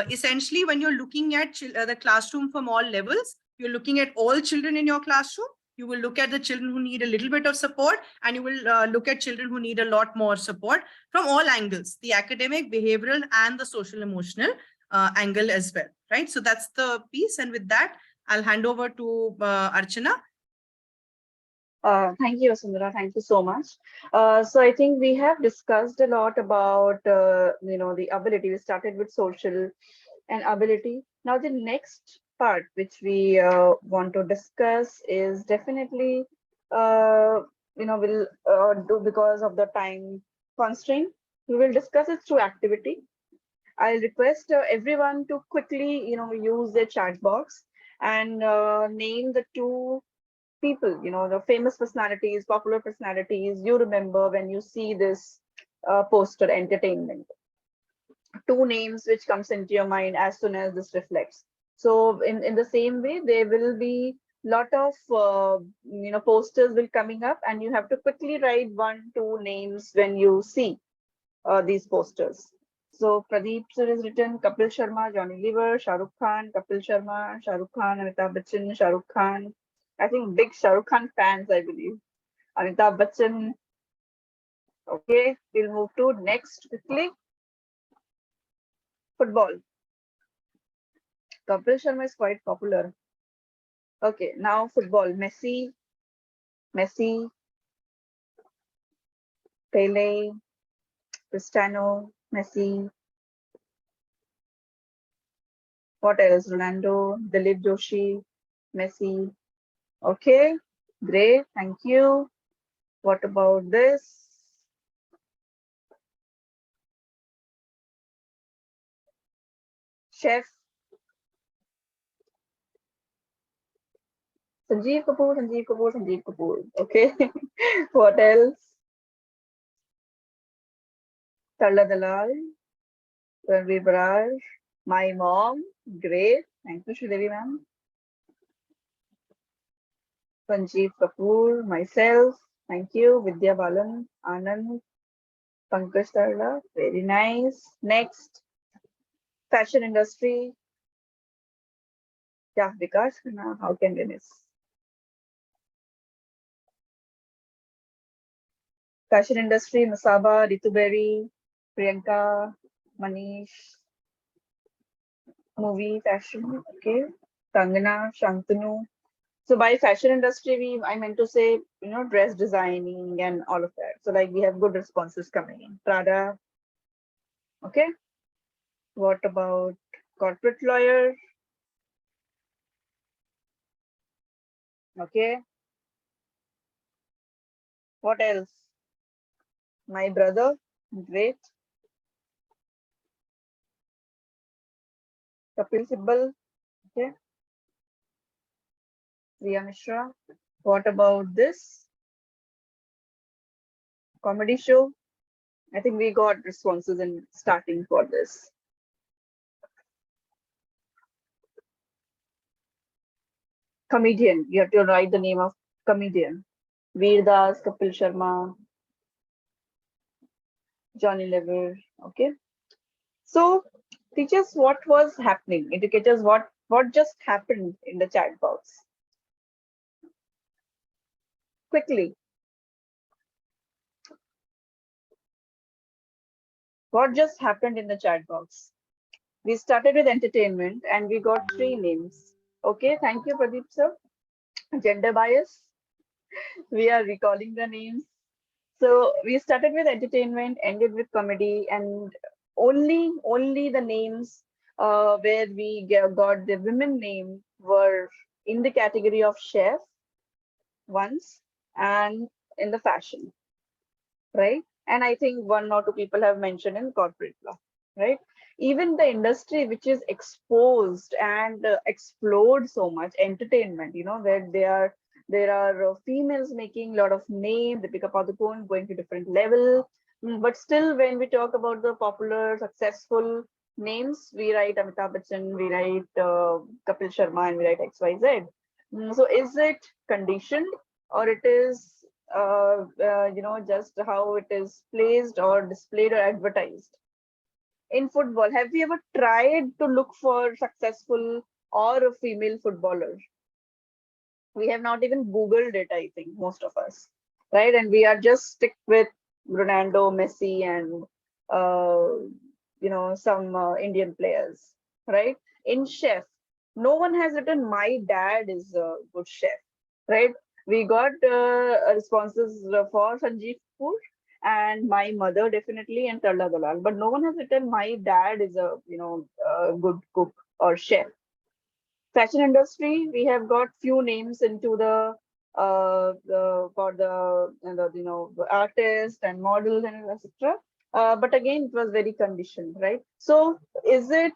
Essentially, when you're looking at the classroom from all levels, you're looking at all children in your classroom. You will look at the children who need a little bit of support, and you will look at children who need a lot more support from all angles, the academic, behavioral, and the social emotional angle as well, right? So that's the piece. And with that, I'll hand over to Archana. Thank you, Vasundara. Thank you so much. So I think we have discussed a lot about, the ability. We started with social and ability. Now the next part which we want to discuss is definitely, will do because of the time constraint. We will discuss it through activity. I'll request everyone to quickly, use the chat box and name the two people, the famous personalities, popular personalities you remember when you see this poster entertainment. Two names which comes into your mind as soon as this reflects. So in the same way, there will be lot of posters will coming up, and you have to quickly write one, two names when you see these posters. So Pradeep sir has written Kapil Sharma, Johnny Lever, Shah Rukh Khan, Kapil Sharma, Shah Rukh Khan, Amitabh Bachchan, Shah Rukh Khan. I think big Shah Rukh Khan fans, I believe. Amitabh Bachchan. Okay, we'll move to next quickly. Football. Kapil Sharma is quite popular. Okay, now football. Messi, Pele, Cristiano, Messi. What else? Ronaldo, Dilip Joshi, Messi. Okay, great. Thank you. What about this? Chef. Sanjeev Kapoor, Sanjeev Kapoor, Sanjeev Kapoor. Okay. What else? Tarla Dalal, Ranveer Baraj, my mom. Great. Thank you, Sridevi ma'am. Sanjeev Kapoor, myself. Thank you. Vidya Balan, Anand, Pankaj Tarla. Very nice. Next. Fashion industry. Yeah, Vikas, how can we miss? Fashion industry, Masaba, Ritu Berry, Priyanka, Manish. Movie, fashion, okay. Kangana, Shantanu. So by fashion industry, I meant to say, dress designing and all of that. So like we have good responses coming in. Prada, okay. What about corporate lawyer? Okay. What else? My brother, great. Kapil Sibbal, okay. Riya Mishra. What about this? Comedy show. I think we got responses in starting for this. Comedian. You have to write the name of comedian. Veer Das, Kapil Sharma, Johnny Lever. Okay. So, teachers, what was happening? Educators, what just happened in the chat box? Quickly. What just happened in the chat box? We started with entertainment and we got 3 names. Okay, thank you, Pradeep sir. Gender bias. We are recalling the names. So we started with entertainment, ended with comedy, and only the names where we got the women name were in the category of chef once and in the fashion, right? And I think 1 or 2 people have mentioned in corporate law, right? Even the industry which is exposed and explored so much, entertainment, where there are females making a lot of name, Deepika Padukone going to different level. But still, when we talk about the popular, successful names, we write Amitabh Bachchan, we write Kapil Sharma, and we write XYZ. So is it conditioned, or it is just how it is placed or displayed or advertised? In football, have we ever tried to look for successful or a female footballer? We have not even Googled it, I think, most of us, right? And we are just stick with Ronaldo, Messi, and some Indian players, right? In chef, no one has written my dad is a good chef, right? We got responses for Sanjeev Kapoor and my mother definitely, and Tarla Dalal, but no one has written my dad is a a good cook or chef. Fashion industry, we have got few names into the for the artists and models and etc. But again, it was very conditioned, right? So is it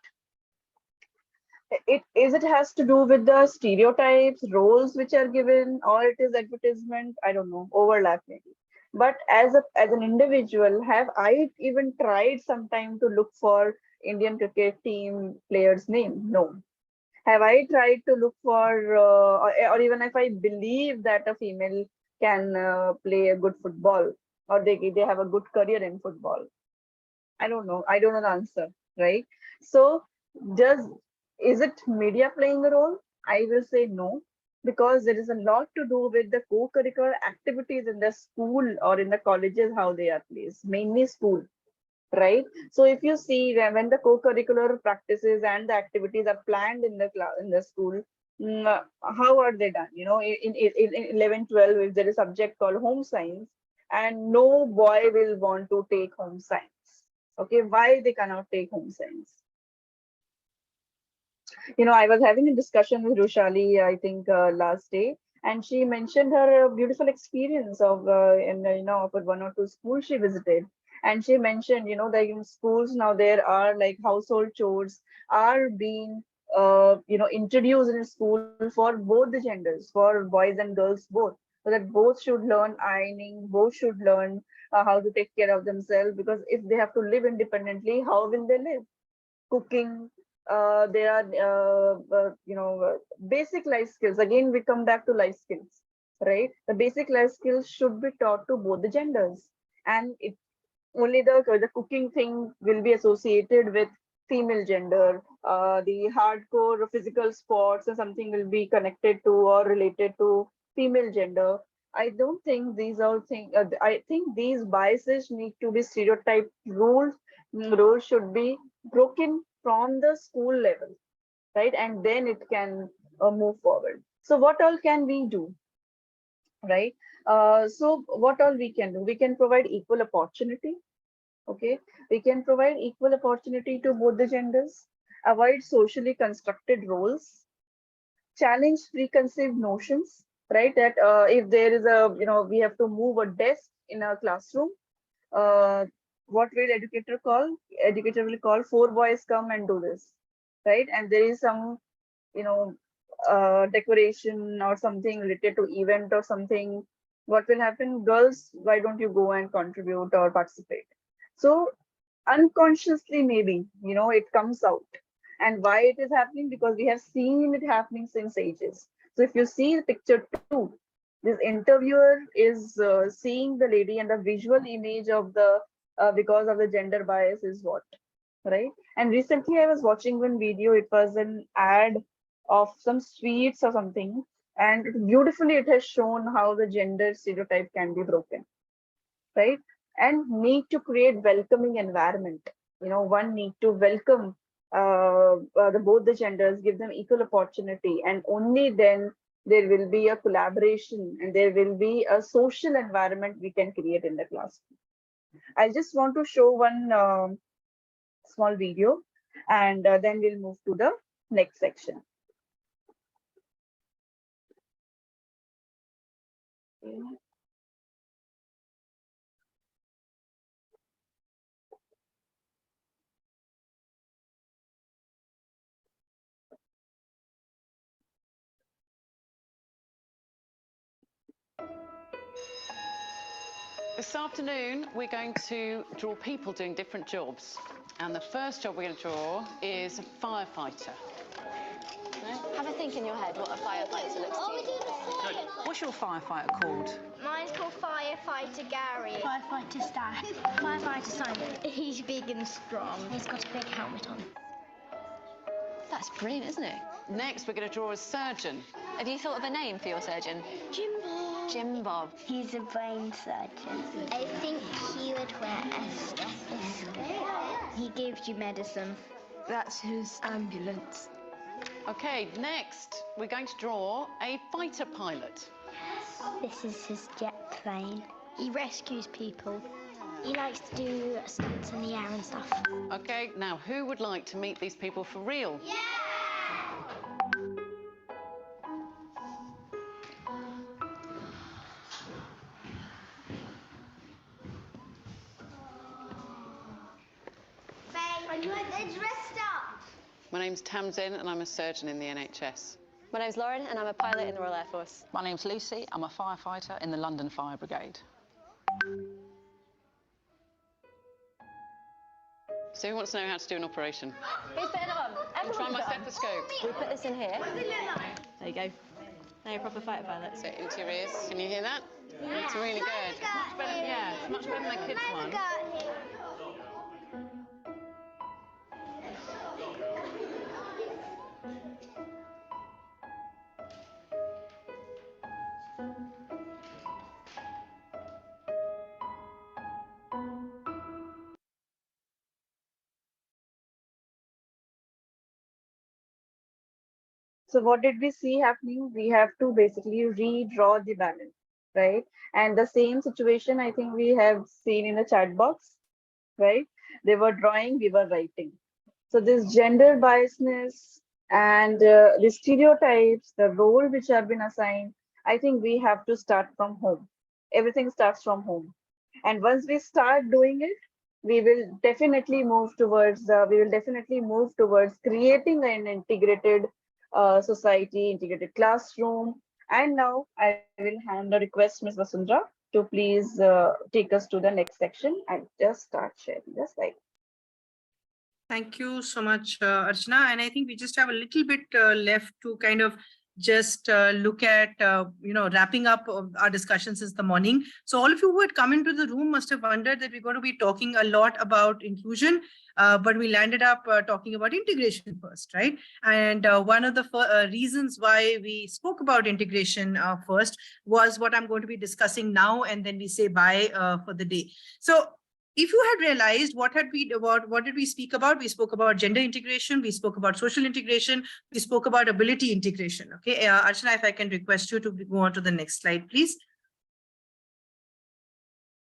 has to do with the stereotypes, roles which are given, or it is advertisement? I don't know, overlap maybe. But as an individual, have I even tried sometime to look for Indian cricket team player's name? No. Have I tried to look for, or even if I believe that a female can play a good football, or they have a good career in football? I don't know. I don't know the answer, right? So, does is it media playing a role? I will say no, because there is a lot to do with the co-curricular activities in the school or in the colleges, how they are placed, mainly school, right? So if you see when the co-curricular practices and the activities are planned in the class in the school, how are they done? You know, in 11, 12, if there is a subject called home science, and no boy will want to take home science. Okay, why they cannot take home science? You know, I was having a discussion with Rushali, I think last day, and she mentioned her beautiful experience of in of one or two schools she visited. And she mentioned, you know, that in schools now there are like household chores are being introduced in school for both the genders, for boys and girls both, so that both should learn ironing, both should learn how to take care of themselves, because if they have to live independently, how will they live? Cooking, there are basic life skills. Again, we come back to life skills, right? The basic life skills should be taught to both the genders, and it only the cooking thing will be associated with female gender. The hardcore physical sports or something will be connected to or related to female gender. I don't think these all things. I think these biases need to be stereotyped. Rules should be broken from the school level, right? And then it can move forward. So what all can we do, right? So what all we can do? We can provide equal opportunity. Okay, we can provide equal opportunity to both the genders, avoid socially constructed roles, challenge preconceived notions, right? That if there is a, we have to move a desk in a classroom, uh, what will educator call? Educator will call 4 boys come and do this, right? And there is some, you know, decoration or something related to event or something. What will happen? Girls, why don't you go and contribute or participate? So unconsciously, maybe, it comes out. And why it is happening? Because we have seen it happening since ages. So if you see the picture two, this interviewer is seeing the lady, and the visual image of the because of the gender bias is what, right? And recently I was watching one video. It was an ad of some sweets or something, and beautifully it has shown how the gender stereotype can be broken, right? And need to create welcoming environment. One need to welcome both the genders, give them equal opportunity, and only then there will be a collaboration and there will be a social environment we can create in the classroom. I just want to show one small video, and then we'll move to the next section. Okay. This afternoon, we're going to draw people doing different jobs. And the first job we're going to draw is a firefighter. Have a think in your head what a firefighter looks like. What's your firefighter called? Mine's called Firefighter Gary. Firefighter Stan. Firefighter Simon. He's big and strong. He's got a big helmet on. That's brilliant, isn't it? Next, we're going to draw a surgeon. Have you thought of a name for your surgeon? Jim Bob. Jim Bob. He's a brain surgeon. I think he would wear a stethoscope. He gives you medicine. That's his ambulance. Okay, next, we're going to draw a fighter pilot. This is his jet plane. He rescues people. He likes to do stunts in the air and stuff. Okay, now who would like to meet these people for real? Yeah! My name's Tamsin and I'm a surgeon in the NHS. My name's Lauren and I'm a pilot in the Royal Air Force. My name's Lucy. I'm a firefighter in the London Fire Brigade. So who wants to know how to do an operation? Who's putting it on? I'll try my stethoscope. We put this in here. There you go. Now you're a proper fighter pilot. So into your ears. Can you hear that? Yeah. It's really good. Much better, yeah, it's much better than my kids' one. So what did we see happening? We have to basically redraw the balance, right? And the same situation I think we have seen in the chat box, right? They were drawing, we were writing. So this gender biasness and the stereotypes, the role which have been assigned, I think we have to start from home. Everything starts from home. And once we start doing it, we will definitely move towards creating an integrated society, integrated classroom. And now I will hand the request Ms. Vasundara to please take us to the next section and just start sharing the slide. Thank you so much, Archana. And I think we just have a little bit left to kind of just look at, wrapping up our discussion since the morning. So all of you who had come into the room must have wondered that we're going to be talking a lot about inclusion, but we landed up talking about integration first, right? And one of the reasons why we spoke about integration first was what I'm going to be discussing now, and then we say bye for the day. So if you had realized what did we speak about? We spoke about gender integration, we spoke about social integration, we spoke about ability integration. Okay, Archana, if I can request you to go on to the next slide, please.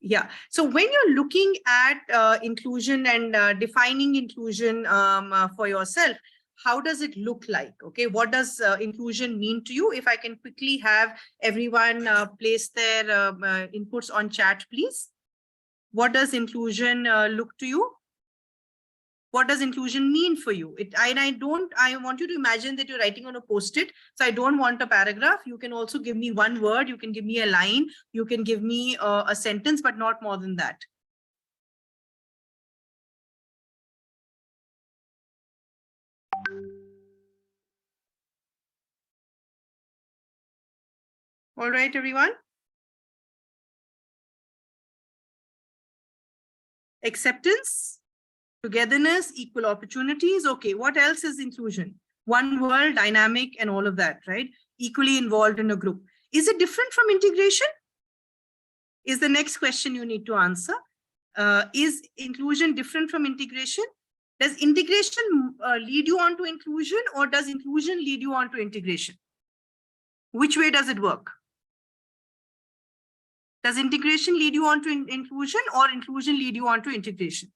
Yeah, so when you're looking at inclusion and defining inclusion for yourself, how does it look like? Okay, what does inclusion mean to you? If I can quickly have everyone place their inputs on chat, please. What does inclusion look to you? What does inclusion mean for you? I want you to imagine that you're writing on a post-it. So I don't want a paragraph. You can also give me one word. You can give me a line. You can give me a sentence, but not more than that. All right, everyone. Acceptance, togetherness, equal opportunities. Okay, what else is inclusion? One world, dynamic, and all of that, right? Equally involved in a group. Is it different from integration? Is the next question you need to answer. Is inclusion different from integration? Does integration lead you on to inclusion, or does inclusion lead you on to integration? Which way does it work? Does integration lead you on to inclusion, or inclusion lead you on to integration?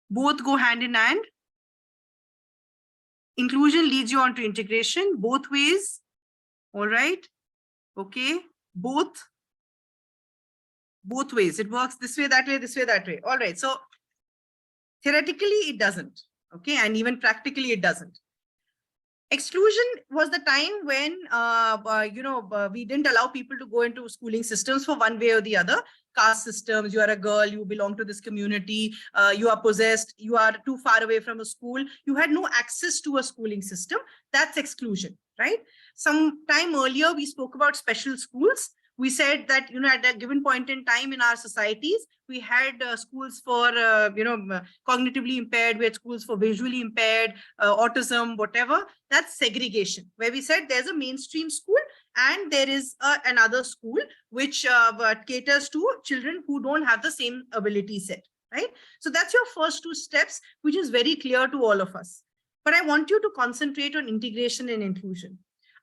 Both go hand in hand. Inclusion leads you on to integration, both ways. All right. Okay. Both ways. It works this way, that way, this way, that way. All right. So theoretically, it doesn't. Okay. And even practically, it doesn't. Exclusion was the time when, we didn't allow people to go into schooling systems for one way or the other. Caste systems, you are a girl, you belong to this community, you are possessed, you are too far away from a school, you had no access to a schooling system. That's exclusion, right? Some time earlier, we spoke about special schools. We said that, at a given point in time in our societies, we had schools for, cognitively impaired, we had schools for visually impaired, autism, whatever. That's segregation, where we said there's a mainstream school and there is another school which caters to children who don't have the same ability set, right? So that's your first two steps, which is very clear to all of us. But I want you to concentrate on integration and inclusion.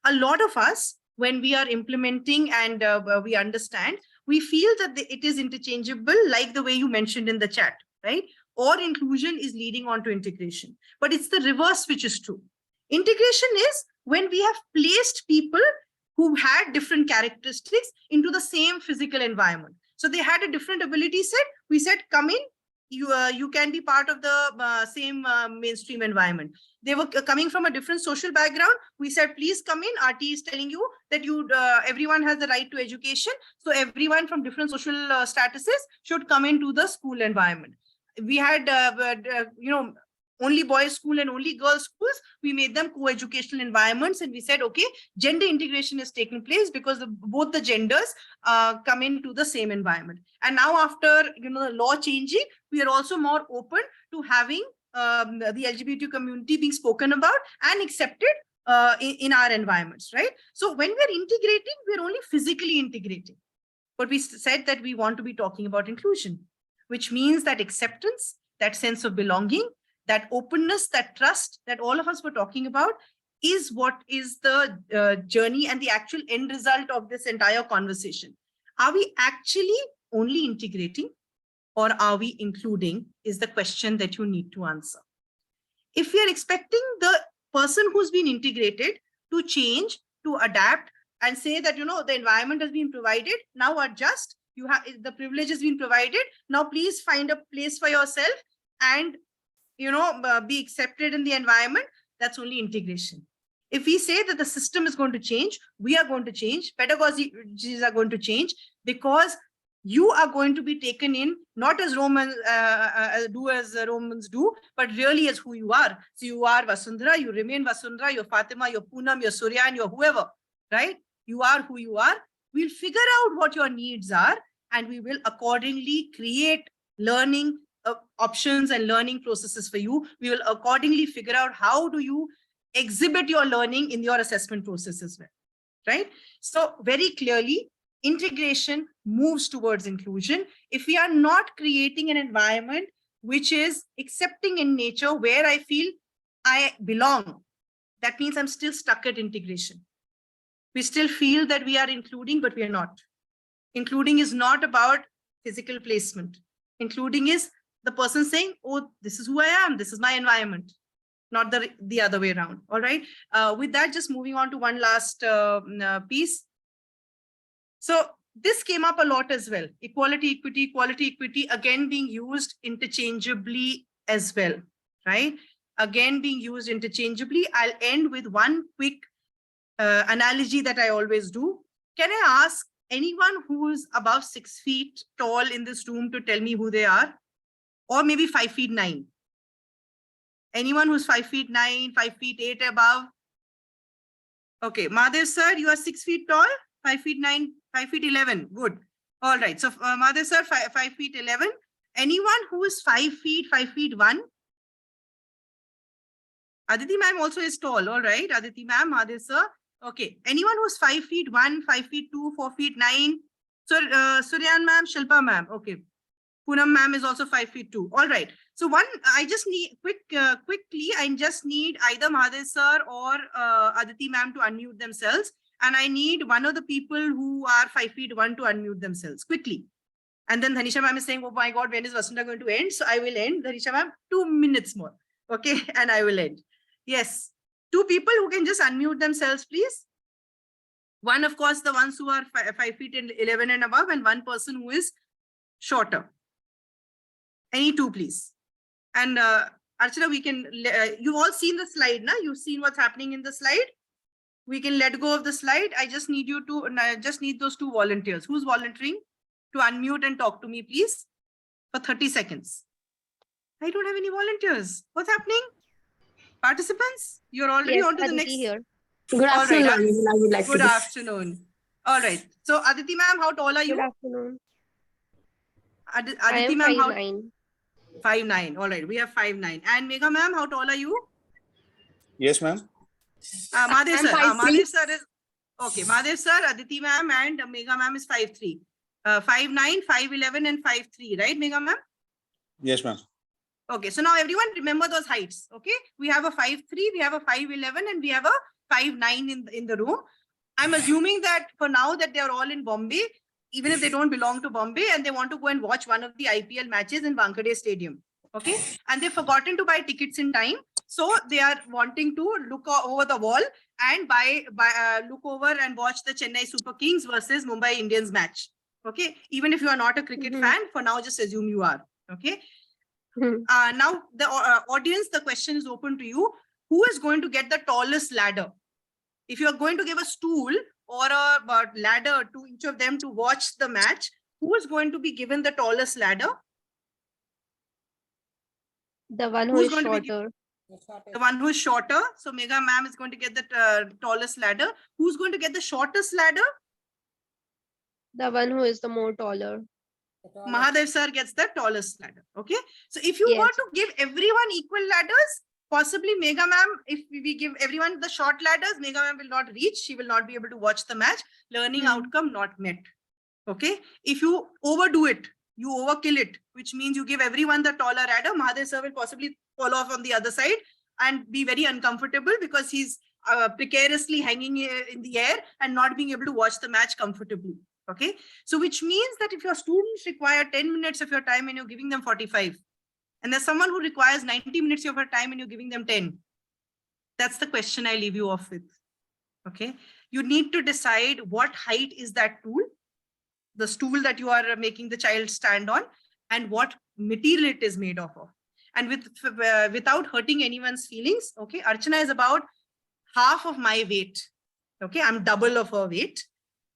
A lot of us, when we are implementing and we understand, we feel that it is interchangeable, like the way you mentioned in the chat, right? Or inclusion is leading on to integration. But it's the reverse which is true. Integration is when we have placed people who had different characteristics into the same physical environment. So they had a different ability set. We said, come in, you can be part of the same mainstream environment. They were coming from a different social background. We said, please come in. RT is telling you that everyone has the right to education. So everyone from different social statuses should come into the school environment. We had, only boys school and only girls schools. We made them co-educational environments, and we said, okay, gender integration is taking place because both the genders come into the same environment. And now after the law changing, we are also more open to having the LGBT community being spoken about and accepted in our environments, right? So when we're integrating, we're only physically integrating. But we said that we want to be talking about inclusion, which means that acceptance, that sense of belonging, that openness, that trust that all of us were talking about is what is the journey and the actual end result of this entire conversation. Are we actually only integrating, or are we including, is the question that you need to answer. If we are expecting the person who's been integrated to change, to adapt, and say that, the environment has been provided, now adjust, you have the privilege has been provided, now please find a place for yourself and be accepted in the environment, that's only integration. If we say that the system is going to change, we are going to change, pedagogies are going to change, because you are going to be taken in not as Romans Romans do, but really as who you are. So you are Vasundara, you remain Vasundara, you're Fatima, you're Poonam, you're Surya, you're whoever, right? You are who you are. We'll figure out what your needs are, and we will accordingly create learning options and learning processes for you. We will accordingly figure out how do you exhibit your learning in your assessment process as well, right? So very clearly, integration moves towards inclusion. If we are not creating an environment which is accepting in nature, where I feel I belong, that means I'm still stuck at integration. We still feel that we are including, but we are not. Including is not about physical placement. Including is the person saying, oh, this is who I am, this is my environment, not the other way around. All right. With that, just moving on to one last piece. So this came up a lot as well. Equality, equity, again being used interchangeably as well, right? Again being used interchangeably. I'll end with one quick analogy that I always do. Can I ask anyone who's above 6 feet tall in this room to tell me who they are? Or maybe 5 feet 9. Anyone who's 5 feet 9, 5 feet 8 above? Okay, Madhav sir, you are 6 feet tall, 5 feet 9, 5 feet 11. Good. All right. So Madhav sir, 5 feet 11. Anyone who is 5 feet 1? Aditi ma'am also is tall. All right. Aditi ma'am, Madhav sir. Okay. Anyone who's 5 feet 1, 5 feet 2, 4 feet 9? So Suryan ma'am, Shilpa ma'am. Okay. Poonam ma'am is also 5 feet 2. All right. So I just need quickly, I just need either Madhav sir or Aditi ma'am to unmute themselves. And I need one of the people who are 5 feet 1 to unmute themselves quickly. And then Dhanisha ma'am is saying, oh my God, when is Vasundara going to end? So I will end. Dhanisha ma'am, 2 minutes more. Okay. And I will end. Yes. 2 people who can just unmute themselves, please. One, of course, the ones who are 5 feet 11 and above, and one person who is shorter. Any 2, please. And Archana, we can, you've all seen the slide, na? You've seen what's happening in the slide. We can let go of the slide. I just need you to, I just need those 2 volunteers. Who's volunteering to unmute and talk to me, please, for 30 seconds? I don't have any volunteers. What's happening? Participants, you're already on to the next. Here. Good afternoon. Right. I would like Good to afternoon. All right. So Aditi ma'am, how tall are you? Good afternoon. Aditi ma'am, how 5'9". 5'9". All right. We have 5'9". And Megha ma'am, how tall are you? Yes, ma'am. Madhav sir. 5'3". Madhav sir is okay. Madhav sir, Aditi ma'am, and Megha ma'am is 5'3". 5'9", 5'11", and 5'3", right, Megha ma'am? Yes, ma'am. Okay, so now everyone remember those heights. Okay, we have a 5'3", we have a 5'11", and we have a 5'9" in the room. I'm assuming that for now that they are all in Bombay, even if they don't belong to Bombay, and they want to go and watch one of the IPL matches in Wankhede Stadium. Okay, and they've forgotten to buy tickets in time, so they are wanting to look over the wall and look over and watch the Chennai Super Kings versus Mumbai Indians match. Okay, even if you are not a cricket fan, for now just assume you are. Okay. Now, the audience, the question is open to you. Who is going to get the tallest ladder? If you are going to give a stool or a ladder to each of them to watch the match, who is going to be given the tallest ladder? The one who Who's is going to be shorter. the one who is shorter? So Megha ma'am is going to get the tallest ladder. Who's going to get the shortest ladder? The one who is the more taller. Mahadev sir gets the tallest ladder. Okay. So if you Yes. were to give everyone equal ladders, possibly Megha ma'am, if we give everyone the short ladders, Megha ma'am will not reach. She will not be able to watch the match. Learning outcome not met. Okay. If you overdo it, you overkill it, which means you give everyone the taller ladder, Mahadev sir will possibly fall off on the other side and be very uncomfortable because he's precariously hanging in the air and not being able to watch the match comfortably. Okay. So which means that if your students require 10 minutes of your time and you're giving them 45, and there's someone who requires 90 minutes of your time and you're giving them 10, that's the question I leave you off with. Okay. You need to decide what height is that tool, the stool that you are making the child stand on, and what material it is made of. And without hurting anyone's feelings, okay, Archana is about half of my weight. Okay, I'm double of her weight.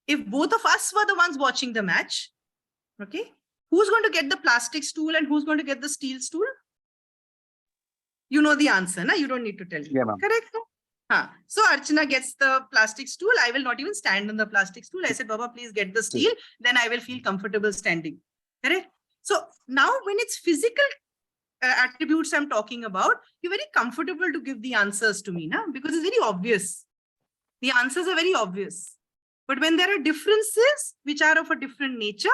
If both of us were the ones watching the match, okay, who's going to get the plastic stool and who's going to get the steel stool? You know the answer, na? You don't need to tell me. Yeah, ma'am. Correct? So Archana gets the plastic stool. I will not even stand on the plastic stool. I said, Baba, please get the steel. Then I will feel comfortable standing. Correct? So now when it's physical attributes I'm talking about, you're very comfortable to give the answers to me, na? Because it's very obvious. The answers are very obvious. But when there are differences which are of a different nature,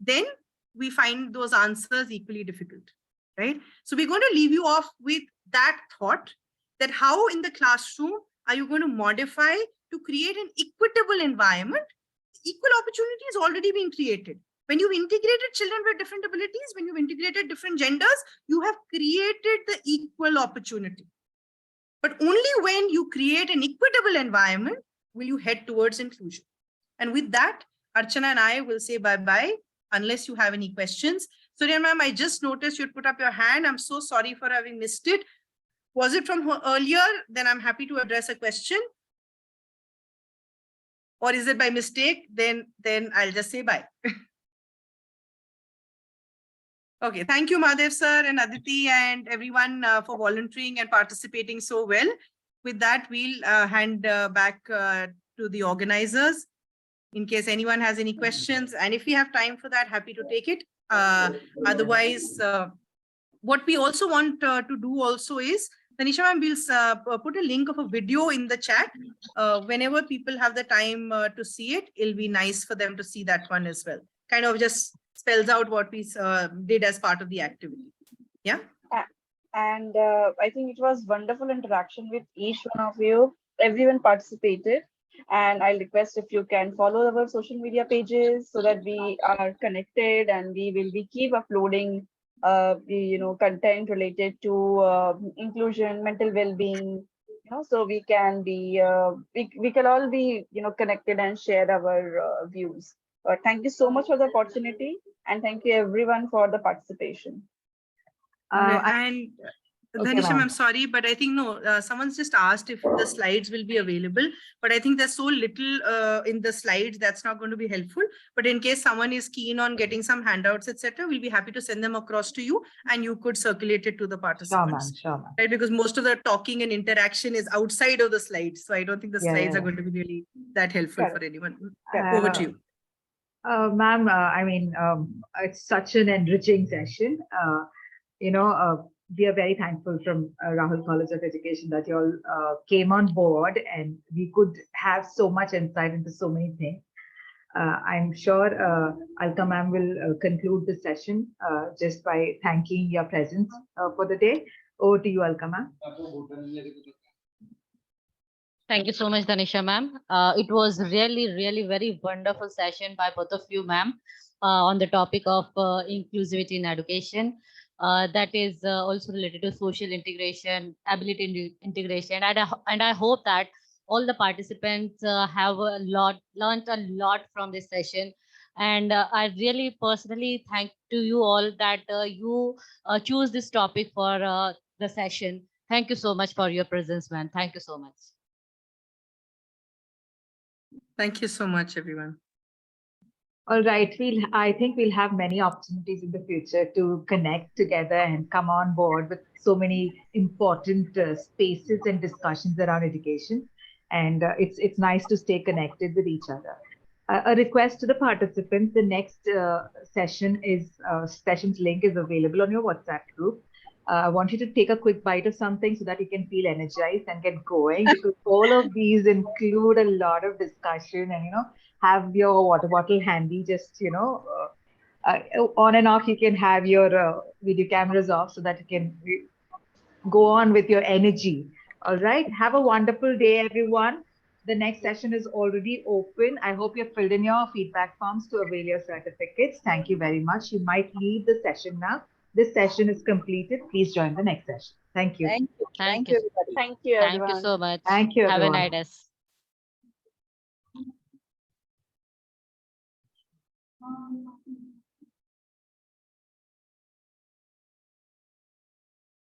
then we find those answers equally difficult, right? So we're going to leave you off with that thought, that how in the classroom are you going to modify to create an equitable environment? Equal opportunity is already being created. When you've integrated children with different abilities, when you've integrated different genders, you have created the equal opportunity. But only when you create an equitable environment will you head towards inclusion. And with that, Archana and I will say bye-bye, unless you have any questions. Surya ma'am, I just noticed you'd put up your hand. I'm so sorry for having missed it. Was it from earlier? Then I'm happy to address a question. Or is it by mistake? Then I'll just say bye. Okay, thank you, Mahadev sir and Aditi and everyone for volunteering and participating so well. With that, we'll hand back to the organizers in case anyone has any questions. And if we have time for that, happy to take it. Otherwise, what we also want to do also is, Tanisha ma'am, we'll put a link of a video in the chat. Whenever people have the time to see it, it'll be nice for them to see that one as well. Kind of just spells out what we did as part of the activity. Yeah. And I think it was wonderful interaction with each one of you. Everyone participated. And I request if you can follow our social media pages so that we are connected, and we will be keep uploading content related to inclusion, mental well-being, so we can be we can all be connected and share our views. Thank you so much for the opportunity, and thank you everyone for the participation. And Okay, Dhanisha, ma'am. I'm sorry, but I think someone's just asked if the slides will be available, but I think there's so little in the slides that's not going to be helpful. But in case someone is keen on getting some handouts, etc., we'll be happy to send them across to you, and you could circulate it to the participants. Sure, ma'am. Right, because most of the talking and interaction is outside of the slides, so I don't think the slides are going to be really that helpful for anyone. Over to you. Ma'am, it's such an enriching session. We are very thankful from Rahul College of Education that you all came on board, and we could have so much insight into so many things. I'm sure Alka ma'am will conclude the session just by thanking your presence for the day. Over to you, Alka ma'am. Thank you so much, Dhanisha ma'am. It was really very wonderful session by both of you, ma'am, on the topic of inclusivity in education. That is also related to social integration, ability integration, and I hope that all the participants have learned a lot from this session. And I really personally thank to you all that you choose this topic for the session. Thank you so much for your presence, man. Thank you so much. Thank you so much, everyone. All right, I think we'll have many opportunities in the future to connect together and come on board with so many important spaces and discussions around education. And it's nice to stay connected with each other. A request to the participants: the next session's link is available on your WhatsApp group. I want you to take a quick bite of something so that you can feel energized and get going, because all of these include a lot of discussion, and have your water bottle handy. Just on and off, you can have your video cameras off so that you can go on with your energy. All right, have a wonderful day, everyone. The next session is already open. I hope you've filled in your feedback forms to avail your certificates. Thank you very much. You might leave the session now. This session is completed. Please join the next session. Thank you. Thank you. Thank Thank you. you, everybody. Thank you, Thank you everyone. so much. Thank you, Have a everyone. nice day.